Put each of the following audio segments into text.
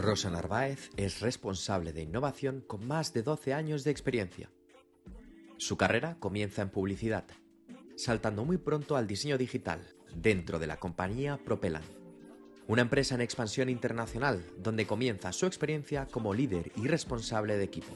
Rosa Narváez es responsable de innovación con más de 12 años de experiencia. Su carrera comienza en publicidad, saltando muy pronto al diseño digital dentro de la compañía Propellant, una empresa en expansión internacional donde comienza su experiencia como líder y responsable de equipo.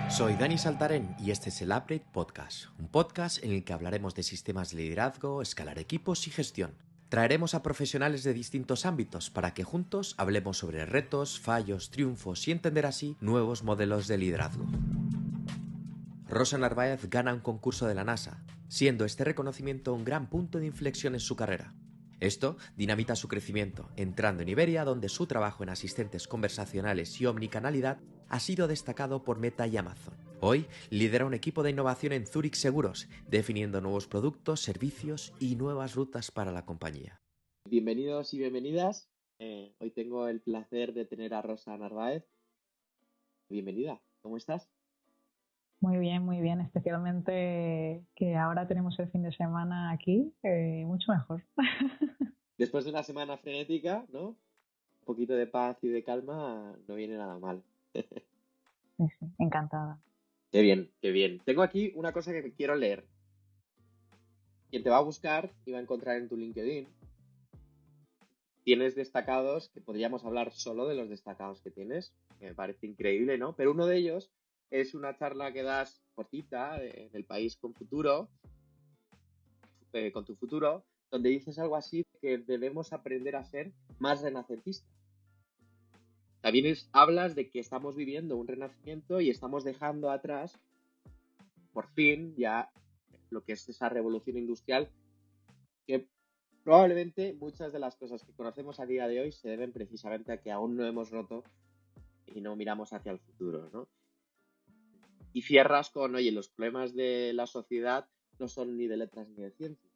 Soy Dani Saltarén y este es el Upgrade Podcast, un podcast en el que hablaremos de sistemas de liderazgo, escalar equipos y gestión. Traeremos a profesionales de distintos ámbitos para que juntos hablemos sobre retos, fallos, triunfos y entender así nuevos modelos de liderazgo. Rosa Narváez gana un concurso de la NASA, siendo este reconocimiento un gran punto de inflexión en su carrera. Esto dinamita su crecimiento, entrando en Iberia, donde su trabajo en asistentes conversacionales y omnicanalidad ha sido destacado por Meta y Amazon. Hoy lidera un equipo de innovación en Zurich Seguros, definiendo nuevos productos, servicios y nuevas rutas para la compañía. Bienvenidos y bienvenidas. Hoy tengo el placer de tener a Rosa Narváez. Bienvenida, ¿cómo estás? Muy bien, especialmente que ahora tenemos el fin de semana aquí, mucho mejor. Después de una semana frenética, ¿no? Un poquito de paz y de calma no viene nada mal. Sí, encantada. Qué bien, qué bien. Tengo aquí una cosa que me quiero leer. Quien te va a buscar y va a encontrar en tu LinkedIn. Tienes destacados, que podríamos hablar solo de los destacados que tienes, que me parece increíble, ¿no? Pero uno de ellos es una charla que das cortita en El País con Futuro, con tu futuro, donde dices algo así que debemos aprender a ser más renacentistas. También hablas de que estamos viviendo un renacimiento y estamos dejando atrás, por fin, ya lo que es esa revolución industrial, que probablemente muchas de las cosas que conocemos a día de hoy se deben precisamente a que aún no hemos roto y no miramos hacia el futuro, ¿no? Y cierras con, oye, los problemas de la sociedad no son ni de letras ni de ciencia.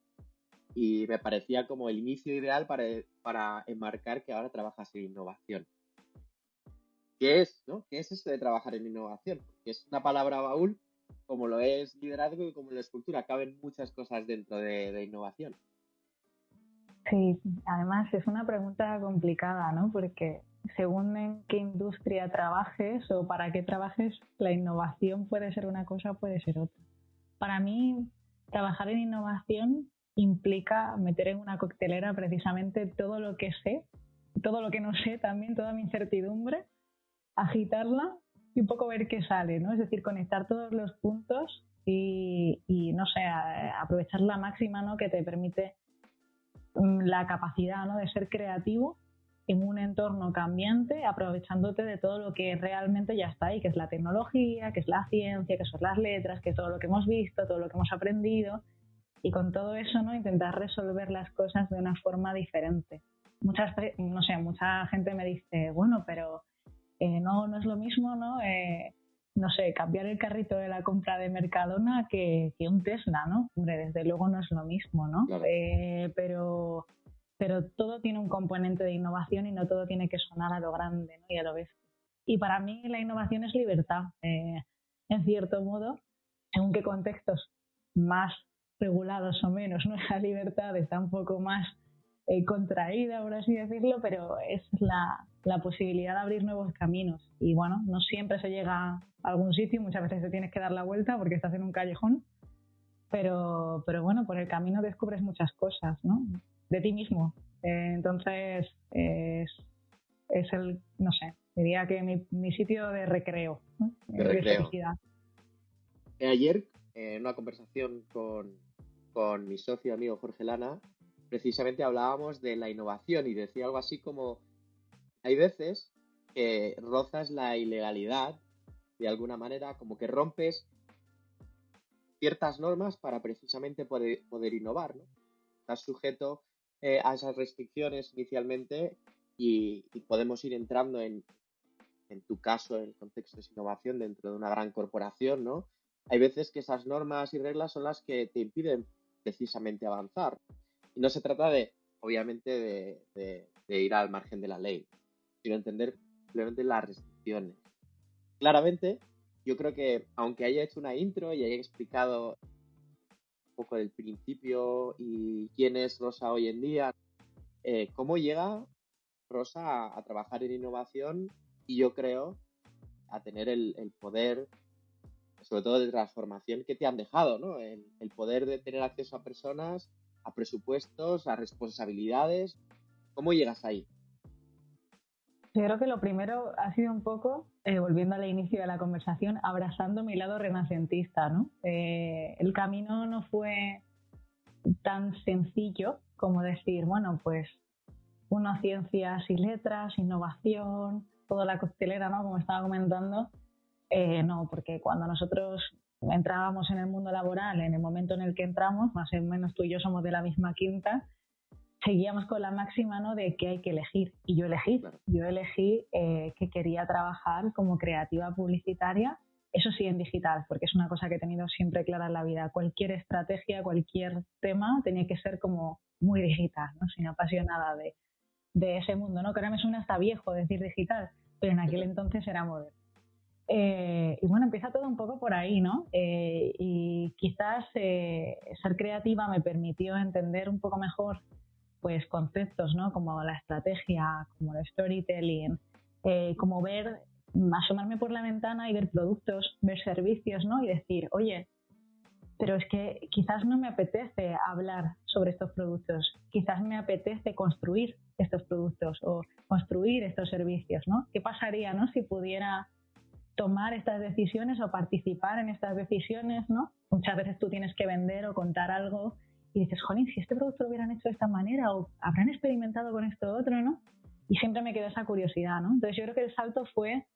Y me parecía como el inicio ideal para enmarcar que ahora trabajas en innovación. ¿Qué es, no? ¿Qué es esto de trabajar en innovación? Porque es una palabra baúl, como lo es liderazgo y como lo es cultura. Caben muchas cosas dentro de innovación. Sí, además es una pregunta complicada, ¿no? Porque según en qué industria trabajes o para qué trabajes, la innovación puede ser una cosa, puede ser otra. Para mí, trabajar en innovación implica meter en una coctelera precisamente todo lo que sé, todo lo que no sé también, toda mi incertidumbre, agitarla y un poco ver qué sale, ¿no? Es decir, conectar todos los puntos y no sé, aprovechar la máxima, ¿no? Que te permite la capacidad, ¿no? De ser creativo en un entorno cambiante, aprovechándote de todo lo que realmente ya está ahí, que es la tecnología, que es la ciencia, que son las letras, que es todo lo que hemos visto, todo lo que hemos aprendido, y con todo eso, ¿no? Intentar resolver las cosas de una forma diferente. Mucha gente me dice, bueno, pero no es lo mismo, ¿no? No sé, cambiar el carrito de la compra de Mercadona que un Tesla, ¿no? Hombre, desde luego no es lo mismo, ¿no? Claro. Pero todo tiene un componente de innovación y no todo tiene que sonar a lo grande, ¿no? Y a lo bestia. Y para mí la innovación es libertad, en cierto modo, según qué contextos más regulados o menos, ¿no? La libertad está un poco más contraída, por así decirlo, pero es la posibilidad de abrir nuevos caminos. Y bueno, no siempre se llega a algún sitio, muchas veces te tienes que dar la vuelta porque estás en un callejón, pero bueno, por el camino descubres muchas cosas, ¿no? De ti mismo. Entonces, es el, no sé, diría que mi sitio de recreo, ¿no? De recreo. Felicidad. Ayer, en una conversación con mi socio y amigo Jorge Lana, precisamente hablábamos de la innovación y decía algo así como, hay veces que rozas la ilegalidad de alguna manera, como que rompes ciertas normas para precisamente poder innovar, ¿no? Estás sujeto a esas restricciones inicialmente y podemos ir entrando en tu caso, en el contexto de innovación dentro de una gran corporación, ¿no? Hay veces que esas normas y reglas son las que te impiden precisamente avanzar. Y no se trata obviamente, de ir al margen de la ley, sino entender simplemente las restricciones. Claramente, yo creo que aunque haya hecho una intro y haya explicado poco del principio y quién es Rosa hoy en día. ¿Cómo llega Rosa a trabajar en innovación y yo creo a tener el poder, sobre todo de transformación que te han dejado, ¿no? El poder de tener acceso a personas, a presupuestos, a responsabilidades. ¿Cómo llegas ahí? Yo creo que lo primero ha sido un poco, volviendo al inicio de la conversación, abrazando mi lado renacentista, ¿no? El camino no fue tan sencillo como decir, bueno, pues ciencias y letras, innovación, toda la costelera, ¿no? Como estaba comentando. No, porque cuando nosotros entrábamos en el mundo laboral, en el momento en el que entramos, más o menos tú y yo somos de la misma quinta, seguíamos con la máxima, ¿no?, de que hay que elegir. Y yo elegí que quería trabajar como creativa publicitaria, eso sí en digital, porque es una cosa que he tenido siempre clara en la vida. Cualquier estrategia, cualquier tema tenía que ser como muy digital, ¿no? Sin apasionada de ese mundo, ¿no? Que ahora me suena hasta viejo decir digital, pero en aquel entonces era moderno. Y bueno, empieza todo un poco por ahí, ¿no? Y quizás ser creativa me permitió entender un poco mejor pues conceptos, ¿no? Como la estrategia, como el storytelling, como ver, asomarme por la ventana y ver productos, ver servicios, ¿no? Y decir, oye, pero es que quizás no me apetece hablar sobre estos productos, quizás me apetece construir estos productos o construir estos servicios, ¿no? ¿Qué pasaría, ¿no?, si pudiera tomar estas decisiones o participar en estas decisiones, ¿no? Muchas veces tú tienes que vender o contar algo y dices, jolín, si este producto lo hubieran hecho de esta manera o habrán experimentado con esto otro, ¿no? Y siempre me quedó esa curiosidad, ¿no? Entonces yo creo que el salto fue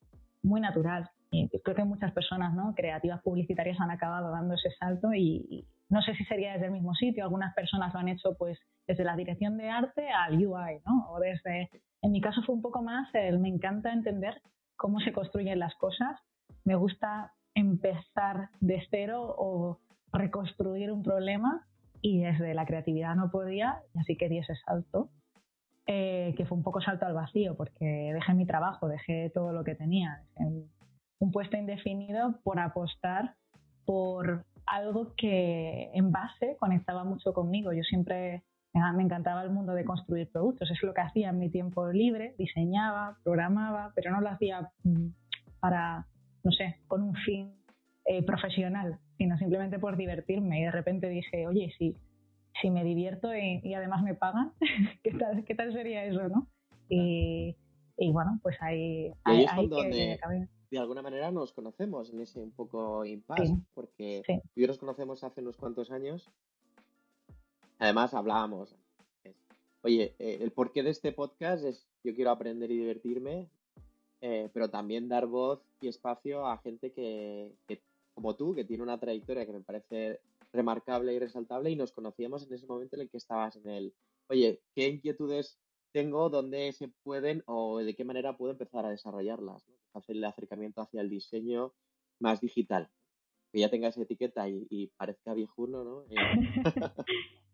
muy natural. Y creo que muchas personas, ¿no?, creativas publicitarias han acabado dando ese salto y no sé si sería desde el mismo sitio. Algunas personas lo han hecho pues desde la dirección de arte al UI, ¿no? O desde... En mi caso fue un poco más me encanta entender cómo se construyen las cosas. Me gusta empezar de cero o reconstruir un problema y desde la creatividad no podía, así que di ese salto, que fue un poco salto al vacío porque dejé mi trabajo, dejé todo lo que tenía, dejé un puesto indefinido por apostar por algo que en base conectaba mucho conmigo. Yo siempre me encantaba el mundo de construir productos, es lo que hacía en mi tiempo libre, diseñaba, programaba, pero no lo hacía para, no sé, con un fin profesional, sino simplemente por divertirme. Y de repente dije, oye, si me divierto y además me pagan, ¿qué tal sería eso, no? Y bueno, pues ahí es cuando que acabé. de alguna manera nos conocemos en ese un poco impasse, Sí, porque sí. tú y yo nos conocemos hace unos cuantos años. Además hablábamos, oye, el porqué de este podcast es yo quiero aprender y divertirme, pero también dar voz y espacio a gente que como tú, que tiene una trayectoria que me parece remarcable y resaltable, y nos conocíamos en ese momento en el que estabas en el, oye, ¿qué inquietudes tengo? ¿Dónde se pueden o de qué manera puedo empezar a desarrollarlas, ¿no? Hacer el acercamiento hacia el diseño más digital, que ya tenga esa etiqueta y parezca viejuno, ¿no?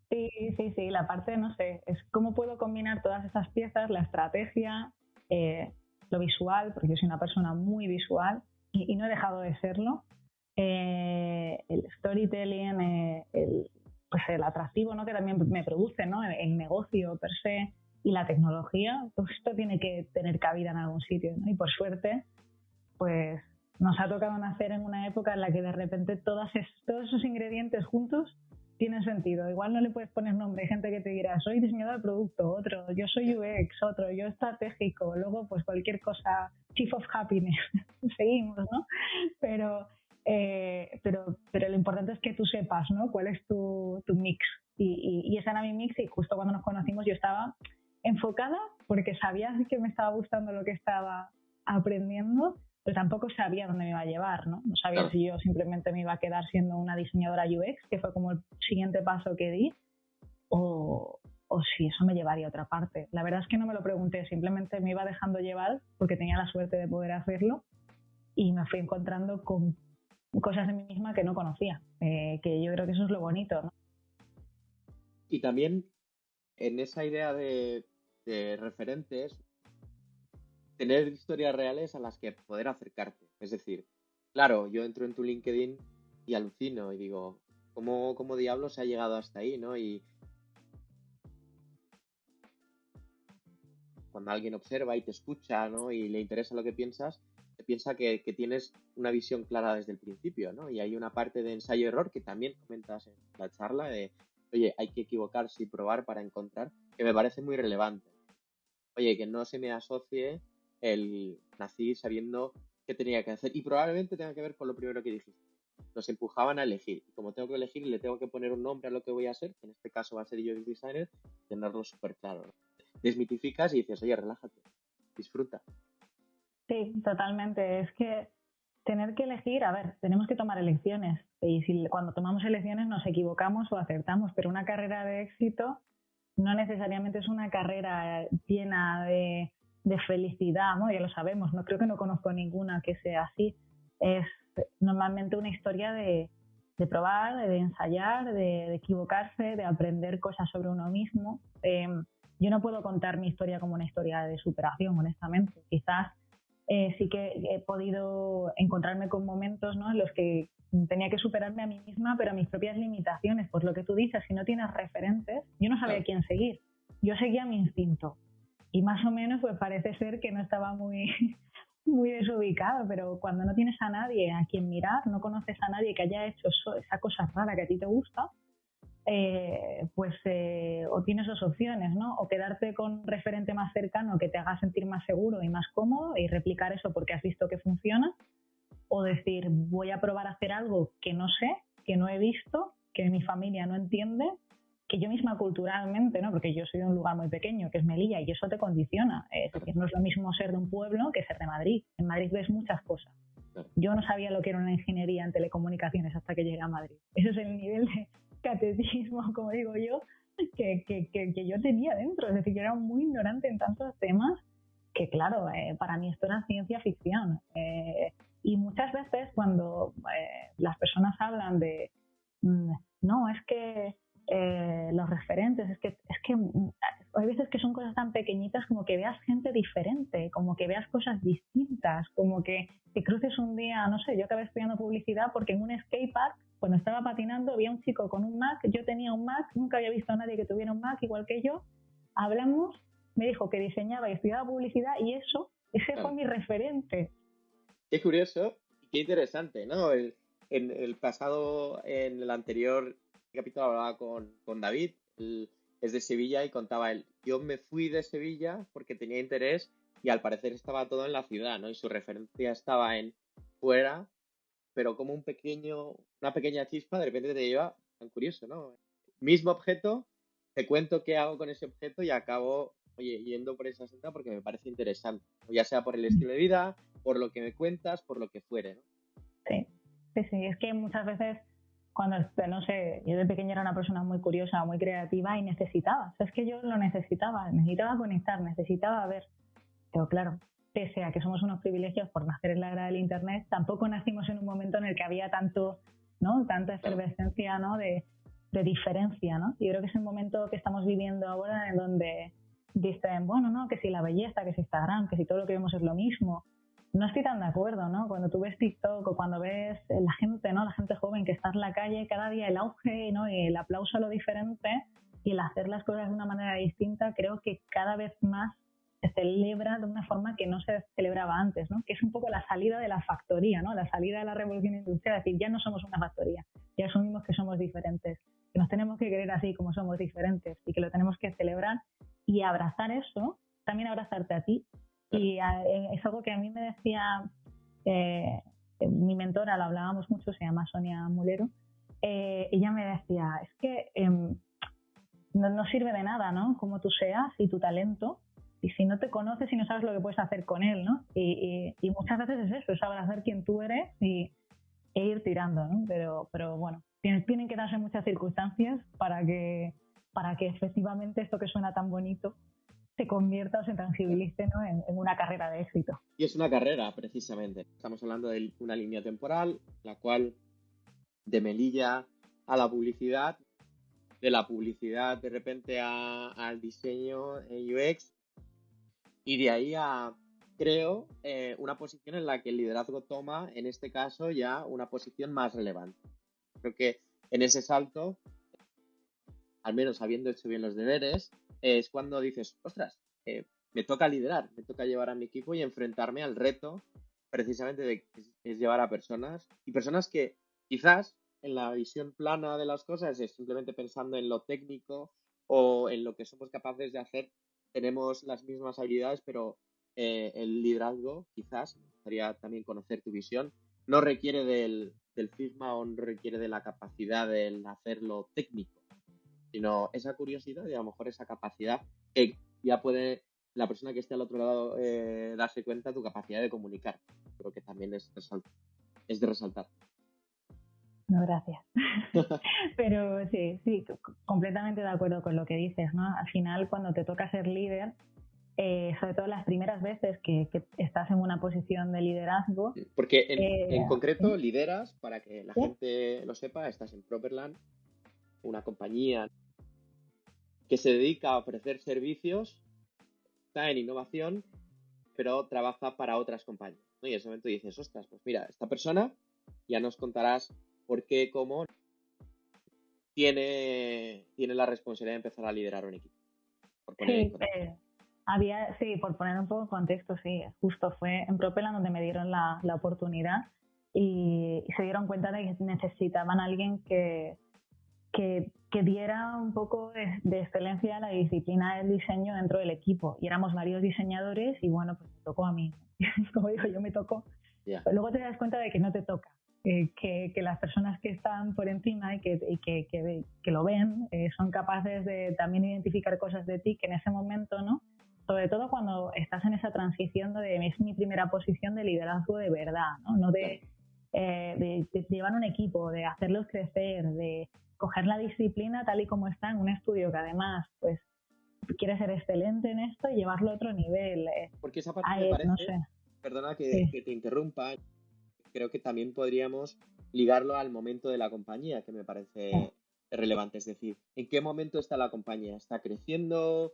Sí, la parte, no sé, es cómo puedo combinar todas esas piezas, la estrategia, lo visual, porque yo soy una persona muy visual y no he dejado de serlo, el storytelling, pues el atractivo, ¿no?, que también me produce, ¿no?, el negocio per se y la tecnología. Todo esto tiene que tener cabida en algún sitio, ¿no? Y por suerte, pues nos ha tocado nacer en una época en la que de repente todos esos ingredientes juntos tienen sentido. Igual no le puedes poner nombre, hay gente que te dirá, soy diseñador de producto, otro, yo soy UX, otro, yo estratégico, luego pues cualquier cosa, Chief of Happiness, seguimos, ¿no? Pero lo importante es que tú sepas, ¿no?, cuál es tu mix. Y ese era mi mix, y justo cuando nos conocimos yo estaba enfocada porque sabía que me estaba gustando lo que estaba aprendiendo, pero tampoco sabía dónde me iba a llevar, ¿no? No sabía Claro. si yo simplemente me iba a quedar siendo una diseñadora UX, que fue como el siguiente paso que di, o si eso me llevaría a otra parte. La verdad es que no me lo pregunté, simplemente me iba dejando llevar porque tenía la suerte de poder hacerlo y me fui encontrando con cosas de mí misma que no conocía, que yo creo que eso es lo bonito, ¿no? Y también en esa idea de referentes, tener historias reales a las que poder acercarte. Es decir, claro, yo entro en tu LinkedIn y alucino y digo, cómo diablos se ha llegado hasta ahí, ¿no? Y cuando alguien observa y te escucha, ¿no? Y le interesa lo que piensas, se piensa que tienes una visión clara desde el principio, ¿no? Y hay una parte de ensayo-error que también comentas en la charla de, oye, hay que equivocarse y probar para encontrar, que me parece muy relevante. Oye, que no se me asocie el nací sabiendo qué tenía que hacer. Y probablemente tenga que ver con lo primero que dijiste. Nos empujaban a elegir. Y como tengo que elegir, le tengo que poner un nombre a lo que voy a hacer, que en este caso va a ser UX Designer, tenerlo súper claro, ¿no? Desmitificas y dices, oye, relájate, disfruta. Sí, totalmente. Es que tener que elegir, a ver, tenemos que tomar elecciones. Y si cuando tomamos elecciones nos equivocamos o acertamos, pero una carrera de éxito no necesariamente es una carrera llena de felicidad, ¿no? Ya lo sabemos, no creo que no conozco ninguna que sea así. Es normalmente una historia de probar, de ensayar, de equivocarse, de aprender cosas sobre uno mismo. Yo no puedo contar mi historia como una historia de superación, honestamente. Quizás sí que he podido encontrarme con momentos, ¿no?, en los que tenía que superarme a mí misma, pero a mis propias limitaciones. Pues lo que tú dices, si no tienes referentes, yo no sabía Claro. quién seguir. Yo seguía mi instinto. Y más o menos, pues parece ser que no estaba muy, muy desubicado, pero cuando no tienes a nadie a quien mirar, no conoces a nadie que haya hecho esa cosa rara que a ti te gusta, o tienes dos opciones, ¿no? O quedarte con un referente más cercano que te haga sentir más seguro y más cómodo y replicar eso porque has visto que funciona, o decir, voy a probar a hacer algo que no sé, que no he visto, que mi familia no entiende, que yo misma culturalmente, ¿no? Porque yo soy de un lugar muy pequeño, que es Melilla, y eso te condiciona. Es decir, no es lo mismo ser de un pueblo que ser de Madrid. En Madrid ves muchas cosas. Yo no sabía lo que era una ingeniería en telecomunicaciones hasta que llegué a Madrid. Ese es el nivel de catecismo, como digo yo, que yo tenía dentro. Es decir, yo era muy ignorante en tantos temas que, claro, para mí esto era ciencia ficción. Y muchas veces cuando las personas hablan de, no, es que los referentes, es que hay veces que son cosas tan pequeñitas como que veas gente diferente, como que veas cosas distintas, como que te cruces un día, no sé, yo acabé estudiando publicidad porque en un skatepark, cuando estaba patinando, había un chico con un Mac, yo tenía un Mac, nunca había visto a nadie que tuviera un Mac igual que yo, hablamos, me dijo que diseñaba y estudiaba publicidad y ese fue mi referente. Qué curioso y qué interesante, ¿no? En el pasado, en el anterior capítulo hablaba con David, él es de Sevilla y contaba él, yo me fui de Sevilla porque tenía interés y al parecer estaba todo en la ciudad, ¿no? Y su referencia estaba en fuera, pero como una pequeña chispa de repente te lleva, tan curioso, ¿no? Mismo objeto, te cuento qué hago con ese objeto y acabo, oye, yendo por esa senda porque me parece interesante, ya sea por el estilo de vida, por lo que me cuentas, por lo que fuere, ¿no? Sí, sí, sí, es que muchas veces cuando, no sé, yo de pequeña era una persona muy curiosa, muy creativa y necesitaba, o sea, es que yo lo necesitaba conectar, necesitaba ver, pero claro, pese a que somos unos privilegios por nacer en la era del internet, tampoco nacimos en un momento en el que había tanto, ¿no?, tanta efervescencia, ¿no?, de diferencia, ¿no? Yo creo que es el momento que estamos viviendo ahora en donde dicen, bueno, no, que si la belleza, que si Instagram, que si todo lo que vemos es lo mismo. No estoy tan de acuerdo, ¿no? Cuando tú ves TikTok o cuando ves la gente, ¿no?, la gente joven que está en la calle, cada día el auge, ¿no?, y el aplauso a lo diferente y el hacer las cosas de una manera distinta, creo que cada vez más se celebra de una forma que no se celebraba antes, ¿no? Que es un poco la salida de la factoría, ¿no? La salida de la revolución industrial, es decir, ya no somos una factoría, ya asumimos que somos diferentes, que nos tenemos que querer así como somos diferentes y que lo tenemos que celebrar y abrazar eso, también abrazarte a ti. Y es algo que a mí me decía mi mentora, lo hablábamos mucho, se llama Sonia Mulero, ella me decía, es que no sirve de nada, ¿no?, como tú seas y tu talento, y si no te conoces y no sabes lo que puedes hacer con él, ¿no? Y muchas veces es eso, es abrazar quién tú eres e ir tirando, ¿no? Pero bueno, tienen que darse muchas circunstancias para que efectivamente esto que suena tan bonito se convierta o se tangibilice, ¿no?, en una carrera de éxito. Y es una carrera, precisamente. Estamos hablando de una línea temporal, la cual de Melilla a la publicidad, de la publicidad de repente al diseño en UX, y de ahí a, creo, una posición en la que el liderazgo toma, en este caso, ya una posición más relevante. Creo que en ese salto, al menos habiendo hecho bien los deberes, es cuando dices, ostras, me toca liderar, me toca llevar a mi equipo y enfrentarme al reto precisamente de que es llevar a personas y personas que quizás en la visión plana de las cosas es simplemente pensando en lo técnico o en lo que somos capaces de hacer, tenemos las mismas habilidades, pero el liderazgo quizás, me gustaría también conocer tu visión, no requiere del Figma o no requiere de la capacidad de hacerlo técnico, sino esa curiosidad y a lo mejor esa capacidad que ya puede la persona que esté al otro lado darse cuenta de tu capacidad de comunicar. Creo que también es de resaltar. No, gracias. Pero sí, completamente de acuerdo con lo que dices, ¿no? Al final, cuando te toca ser líder, sobre todo las primeras veces que estás en una posición de liderazgo. Porque en concreto, ¿sí? lideras, para que la gente lo sepa, estás en Properland, una compañía que se dedica a ofrecer servicios, está en innovación, pero trabaja para otras compañías, ¿no? Y en ese momento dices, ostras, pues mira, esta persona ya nos contarás por qué, cómo tiene la responsabilidad de empezar a liderar un equipo. Por poner por poner un poco en contexto, sí, justo fue en Propela donde me dieron la oportunidad y se dieron cuenta de que necesitaban a alguien que diera un poco de excelencia a la disciplina del diseño dentro del equipo. Y éramos varios diseñadores y bueno, pues me tocó a mí. Como digo, yo me tocó. Yeah. Pero luego te das cuenta de que no te toca. Que las personas que están por encima y que lo ven son capaces de también identificar cosas de ti que en ese momento, ¿no? Sobre todo cuando estás en esa transición de es mi primera posición de liderazgo de verdad, ¿no? No de llevar un equipo, de hacerlos crecer, de coger la disciplina tal y como está en un estudio que además pues quiere ser excelente en esto y llevarlo a otro nivel. Porque esa parte me parece, no sé. perdona que te interrumpa, creo que también podríamos ligarlo al momento de la compañía, que me parece relevante. Es decir, ¿en qué momento está la compañía? ¿Está creciendo?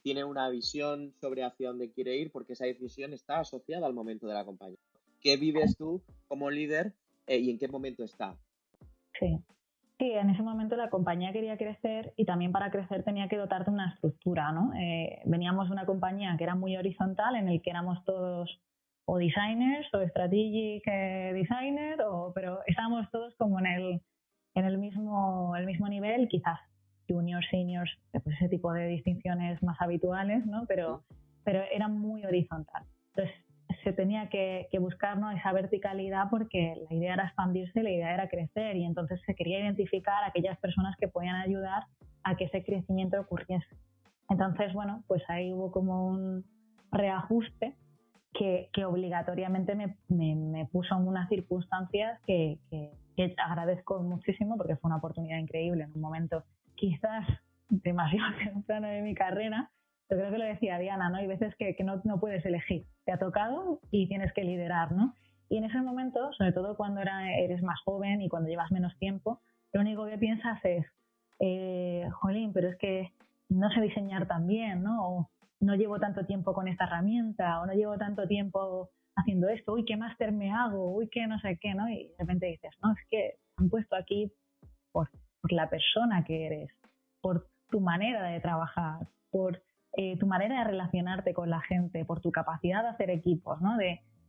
¿Tiene una visión sobre hacia dónde quiere ir? Porque esa decisión está asociada al momento de la compañía. ¿Qué vives tú como líder y en qué momento está? Sí, en ese momento la compañía quería crecer y también para crecer tenía que dotarte de una estructura, ¿no? Veníamos de una compañía que era muy horizontal, en el que éramos todos o designers o strategic designer, pero estábamos todos como en el mismo nivel, quizás juniors, seniors, pues ese tipo de distinciones más habituales, ¿no? Pero era muy horizontal. Entonces se tenía que buscar, ¿no?, esa verticalidad porque la idea era expandirse, la idea era crecer y entonces se quería identificar a aquellas personas que podían ayudar a que ese crecimiento ocurriese. Entonces, bueno, pues ahí hubo como un reajuste que obligatoriamente me puso en unas circunstancias que agradezco muchísimo porque fue una oportunidad increíble en un momento quizás demasiado temprano de mi carrera. Yo creo que lo decía Diana, ¿no? Hay veces que no puedes elegir, te ha tocado y tienes que liderar, ¿no? Y en ese momento, sobre todo cuando eres más joven y cuando llevas menos tiempo, lo único que piensas es, jolín, pero es que no sé diseñar tan bien, ¿no? O no llevo tanto tiempo con esta herramienta, o no llevo tanto tiempo haciendo esto, uy, ¿qué máster me hago? Uy, qué no sé qué, ¿no? Y de repente dices, no, es que han puesto aquí por la persona que eres, por tu manera de trabajar, por tu manera de relacionarte con la gente, por tu capacidad de hacer equipos, ¿no?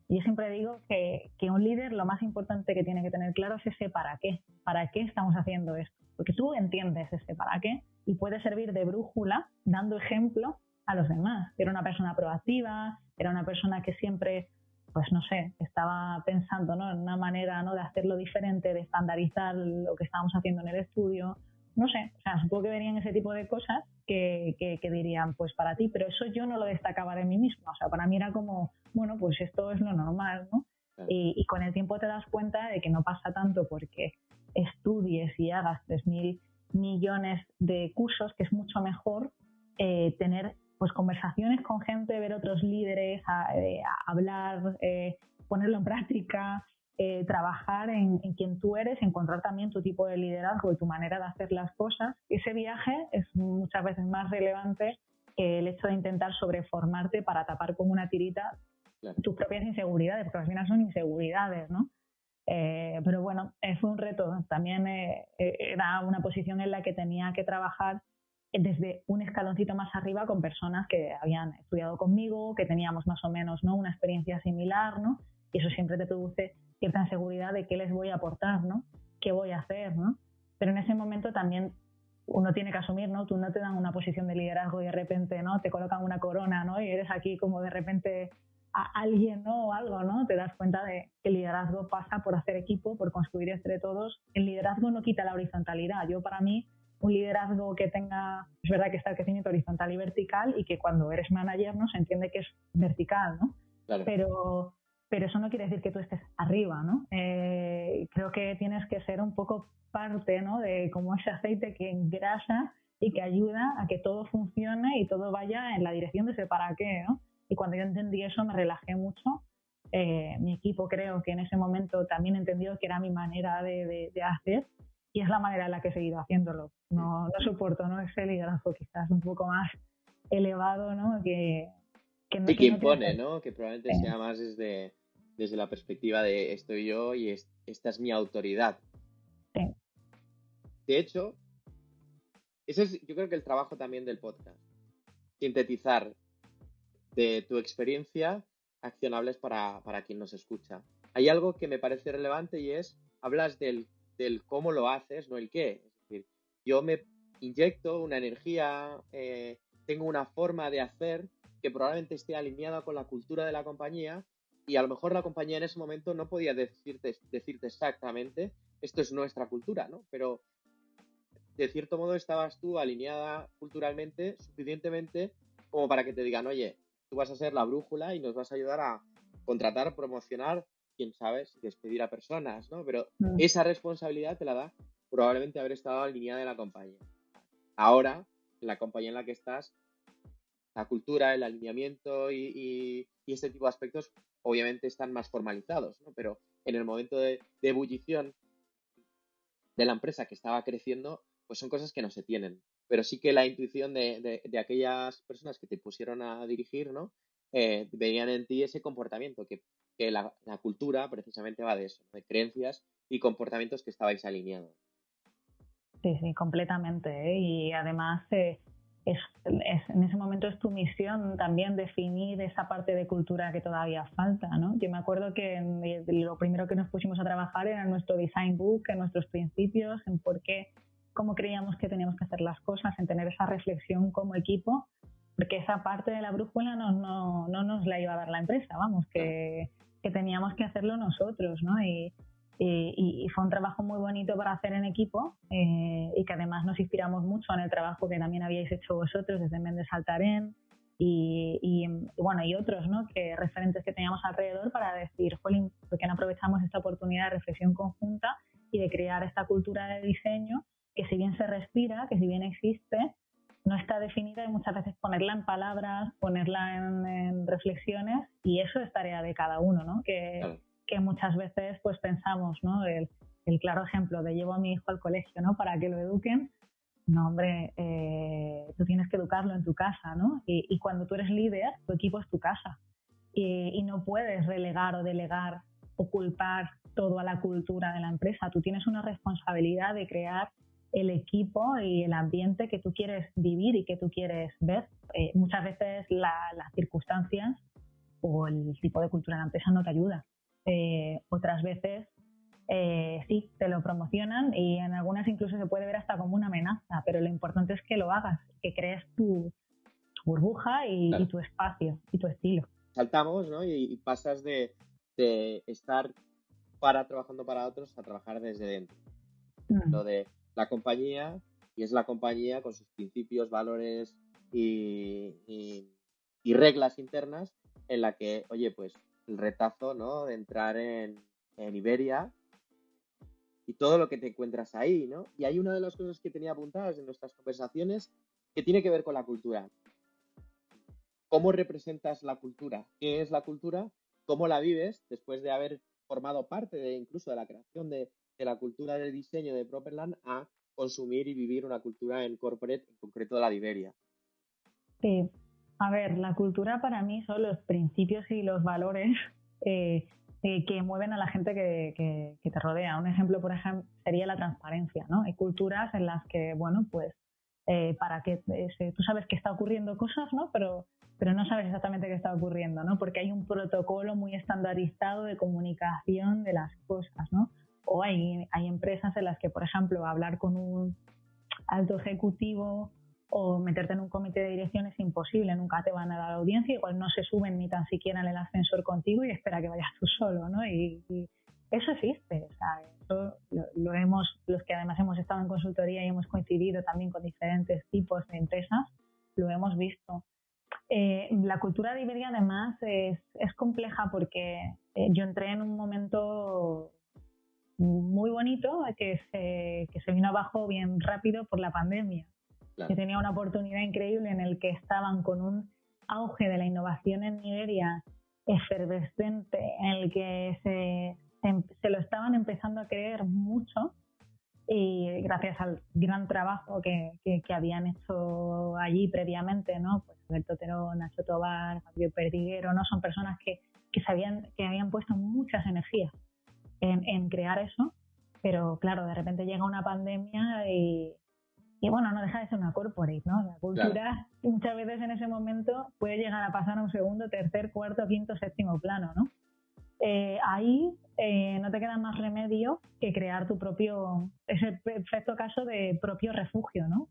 Yo siempre digo que un líder lo más importante que tiene que tener claro es ese para qué estamos haciendo esto, porque tú entiendes ese para qué y puede servir de brújula dando ejemplo a los demás. Era una persona proactiva, era una persona que siempre, pues no sé, estaba pensando, ¿no?, en una manera, ¿no?, de hacerlo diferente, de estandarizar lo que estábamos haciendo en el estudio. No sé, o sea, supongo que verían ese tipo de cosas que dirían, pues para ti, pero eso yo no lo destacaba de mí misma, o sea, para mí era como, bueno, pues esto es lo normal, ¿no? Y con el tiempo te das cuenta de que no pasa tanto porque estudies y hagas 3.000 millones de cursos, que es mucho mejor tener pues conversaciones con gente, ver otros líderes, hablar, ponerlo en práctica, trabajar en quien tú eres, encontrar también tu tipo de liderazgo y tu manera de hacer las cosas. Ese viaje es muchas veces más relevante que el hecho de intentar sobreformarte para tapar como una tirita tus propias inseguridades, porque al final son inseguridades, ¿no? Pero bueno, fue un reto. También era una posición en la que tenía que trabajar desde un escaloncito más arriba con personas que habían estudiado conmigo, que teníamos más o menos, ¿no?, una experiencia similar, ¿no? Y eso siempre te produce cierta inseguridad de qué les voy a aportar, ¿no? ¿Qué voy a hacer, ¿no? Pero en ese momento también uno tiene que asumir, ¿no? Tú no te dan una posición de liderazgo y de repente, ¿no?, te colocan una corona, ¿no?, y eres aquí como de repente a alguien, ¿no?, o algo, ¿no? Te das cuenta de que el liderazgo pasa por hacer equipo, por construir entre todos. El liderazgo no quita la horizontalidad. Yo, para mí, un liderazgo que tenga, es verdad que está el crecimiento horizontal y vertical, y que cuando eres manager, ¿no?, se entiende que es vertical, ¿no? Claro. Pero eso no quiere decir que tú estés arriba, ¿no? Creo que tienes que ser un poco parte, ¿no?, de como ese aceite que engrasa y que ayuda a que todo funcione y todo vaya en la dirección de ese para qué, ¿no? Y cuando yo entendí eso me relajé mucho. Mi equipo, creo que en ese momento también entendió que era mi manera de hacer, y es la manera en la que he seguido haciéndolo. No soporto, ¿no?, ese liderazgo quizás un poco más elevado, ¿no?, Y que que no tiene impone, ¿no? Que probablemente sea más desde la perspectiva de estoy yo y esta es mi autoridad. Sí. De hecho, ese es, yo creo que el trabajo también del podcast. Sintetizar de tu experiencia accionables para quien nos escucha. Hay algo que me parece relevante y es, hablas del cómo lo haces, no el qué. Es decir, yo me inyecto una energía, tengo una forma de hacer que probablemente esté alineada con la cultura de la compañía, y a lo mejor la compañía en ese momento no podía decirte exactamente esto es nuestra cultura, ¿no? Pero de cierto modo estabas tú alineada culturalmente suficientemente como para que te digan, oye, tú vas a ser la brújula y nos vas a ayudar a contratar, promocionar, quién sabe, despedir a personas, ¿no? Pero esa responsabilidad te la da probablemente haber estado alineada en la compañía. Ahora, en la compañía en la que estás, la cultura, el alineamiento y este tipo de aspectos obviamente están más formalizados, ¿no? Pero en el momento de ebullición de la empresa que estaba creciendo, pues son cosas que no se tienen. Pero sí que la intuición de aquellas personas que te pusieron a dirigir, ¿no? Veían en ti ese comportamiento, que la cultura precisamente va de eso, de creencias y comportamientos que estabais alineados. Sí, completamente, ¿eh? Y además en ese momento es tu misión también definir esa parte de cultura que todavía falta, ¿no? Yo me acuerdo que lo primero que nos pusimos a trabajar era nuestro design book, en nuestros principios, en por qué, cómo creíamos que teníamos que hacer las cosas, en tener esa reflexión como equipo, porque esa parte de la brújula no nos la iba a dar la empresa, vamos, que teníamos que hacerlo nosotros, ¿no? Y fue un trabajo muy bonito para hacer en equipo, y que además nos inspiramos mucho en el trabajo que también habíais hecho vosotros desde Méndez Saltarén y bueno, y otros, ¿no?, que referentes que teníamos alrededor, para decir, jolín, ¿por qué no aprovechamos esta oportunidad de reflexión conjunta y de crear esta cultura de diseño que, si bien se respira, que si bien existe, no está definida, y muchas veces ponerla en palabras, ponerla en reflexiones, y eso es tarea de cada uno, ¿no? Que muchas veces pues pensamos, ¿no? El claro ejemplo de llevo a mi hijo al colegio, ¿no?, para que lo eduquen. No, hombre, tú tienes que educarlo en tu casa, ¿no? Y cuando tú eres líder, tu equipo es tu casa. Y no puedes relegar o delegar o culpar todo a la cultura de la empresa. Tú tienes una responsabilidad de crear el equipo y el ambiente que tú quieres vivir y que tú quieres ver. Muchas veces las circunstancias o el tipo de cultura de la empresa no te ayuda. Otras veces sí, te lo promocionan, y en algunas incluso se puede ver hasta como una amenaza, pero lo importante es que lo hagas, que crees tu burbuja y tu espacio y tu estilo. Saltamos, ¿no? Y pasas de estar trabajando para otros a trabajar desde dentro. Lo de la compañía, y es la compañía con sus principios, valores y reglas internas, en la que, oye, pues el retazo, ¿no?, de entrar en Iberia y todo lo que te encuentras ahí, ¿no? Y hay una de las cosas que tenía apuntadas en nuestras conversaciones que tiene que ver con la cultura. ¿Cómo representas la cultura? ¿Qué es la cultura? ¿Cómo la vives después de haber formado parte incluso de la creación de la cultura del diseño de Properland, a consumir y vivir una cultura en corporate, en concreto la de Iberia? Sí, a ver, la cultura para mí son los principios y los valores que mueven a la gente que te rodea. Un ejemplo, por ejemplo, sería la transparencia, ¿no? Hay culturas en las que, bueno, pues para que tú sabes que está ocurriendo cosas, ¿no? Pero no sabes exactamente qué está ocurriendo, ¿no? Porque hay un protocolo muy estandarizado de comunicación de las cosas, ¿no? O hay empresas en las que, por ejemplo, hablar con un alto ejecutivo o meterte en un comité de dirección es imposible, nunca te van a dar audiencia, igual no se suben ni tan siquiera en el ascensor contigo y espera que vayas tú solo, ¿no? Y eso existe, o sea, eso lo hemos, los que además hemos estado en consultoría y hemos coincidido también con diferentes tipos de empresas, lo hemos visto. La cultura de Iberia además es compleja porque yo entré en un momento muy bonito que se vino abajo bien rápido por la pandemia. Claro. Yo tenía una oportunidad increíble en el que estaban con un auge de la innovación en Iberia efervescente, en el que se lo estaban empezando a creer mucho, y gracias al gran trabajo que habían hecho allí previamente, ¿no? Pues Alberto Terón, Nacho Tobar, Fabio Perdiguero, ¿no? Son personas que habían puesto muchas energías en crear eso, pero claro, de repente llega una pandemia y bueno, no deja de ser una corporate, ¿no? La cultura, claro, muchas veces en ese momento puede llegar a pasar a un segundo, tercer, cuarto, quinto, séptimo plano, ¿no? Ahí no te queda más remedio que crear tu propio, ese perfecto caso de propio refugio, ¿no?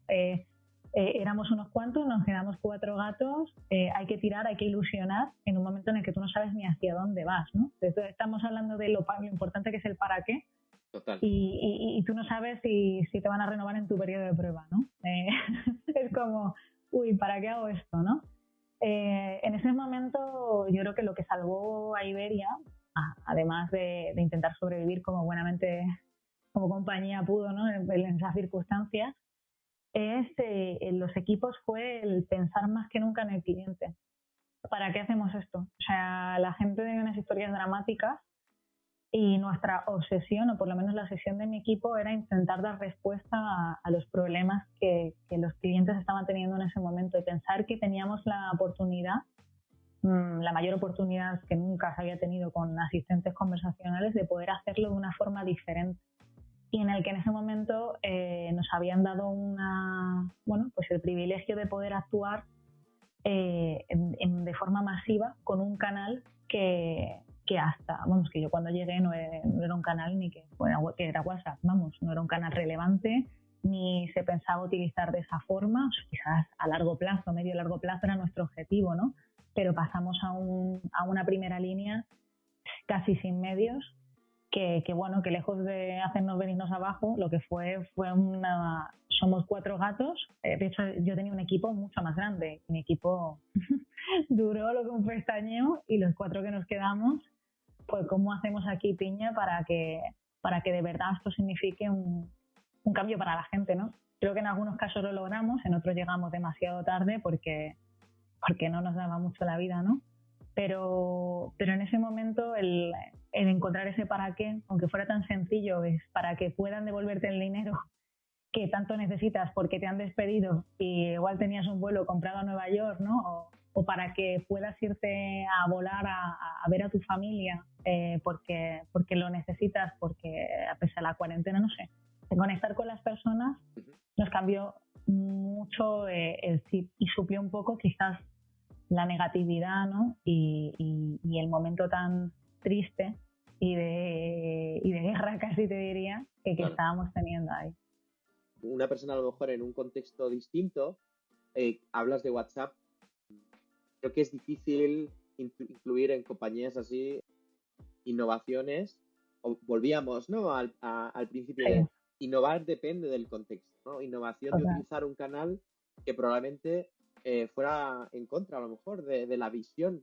Éramos unos cuantos, nos quedamos 4 gatos, hay que tirar, hay que ilusionar en un momento en el que tú no sabes ni hacia dónde vas, ¿no? Entonces, estamos hablando de lo importante que es el para qué. Total. Y tú no sabes si te van a renovar en tu periodo de prueba, ¿no? Es como, uy, ¿para qué hago esto, no? En ese momento yo creo que lo que salvó a Iberia, además de intentar sobrevivir como buenamente como compañía pudo, ¿no? En esas circunstancias, en los equipos fue el pensar más que nunca en el cliente. ¿Para qué hacemos esto? O sea, la gente tiene unas historias dramáticas y nuestra obsesión, o por lo menos la obsesión de mi equipo, era intentar dar respuesta a los problemas que los clientes estaban teniendo en ese momento y pensar que teníamos la oportunidad, la mayor oportunidad que nunca se había tenido con asistentes conversacionales, de poder hacerlo de una forma diferente. Y en el que en ese momento nos habían dado pues el privilegio de poder actuar de forma masiva con un canal que yo cuando llegué no era un canal ni que era WhatsApp, no era un canal relevante, ni se pensaba utilizar de esa forma, quizás a largo plazo, medio largo plazo era nuestro objetivo, ¿no? Pero pasamos a una primera línea casi sin medios, que lejos de hacernos venirnos abajo, lo que fue somos 4 gatos. De hecho, yo tenía un equipo mucho más grande. Mi equipo duró lo que un pestañeo, y los 4 que nos quedamos, pues ¿cómo hacemos aquí piña para que de verdad esto signifique un cambio para la gente, ¿no? Creo que en algunos casos lo logramos, en otros llegamos demasiado tarde porque no nos daba mucho la vida, ¿no? Pero en ese momento el encontrar ese para qué, aunque fuera tan sencillo, es para que puedan devolverte el dinero que tanto necesitas porque te han despedido y igual tenías un vuelo comprado a Nueva York, ¿no? O para que puedas irte a volar a ver a tu familia porque lo necesitas, porque a pesar de la cuarentena, no sé. Conectar con las personas nos cambió mucho el chip y suplió un poco quizás la negatividad, ¿no? Y el momento tan triste y de guerra, casi te diría, que claro, estábamos teniendo ahí. Una persona a lo mejor en un contexto distinto, hablas de WhatsApp, creo que es difícil incluir en compañías así innovaciones, o volvíamos, ¿no? Al principio de innovar depende del contexto, ¿no? Innovación de utilizar un canal que probablemente fuera en contra a lo mejor de la visión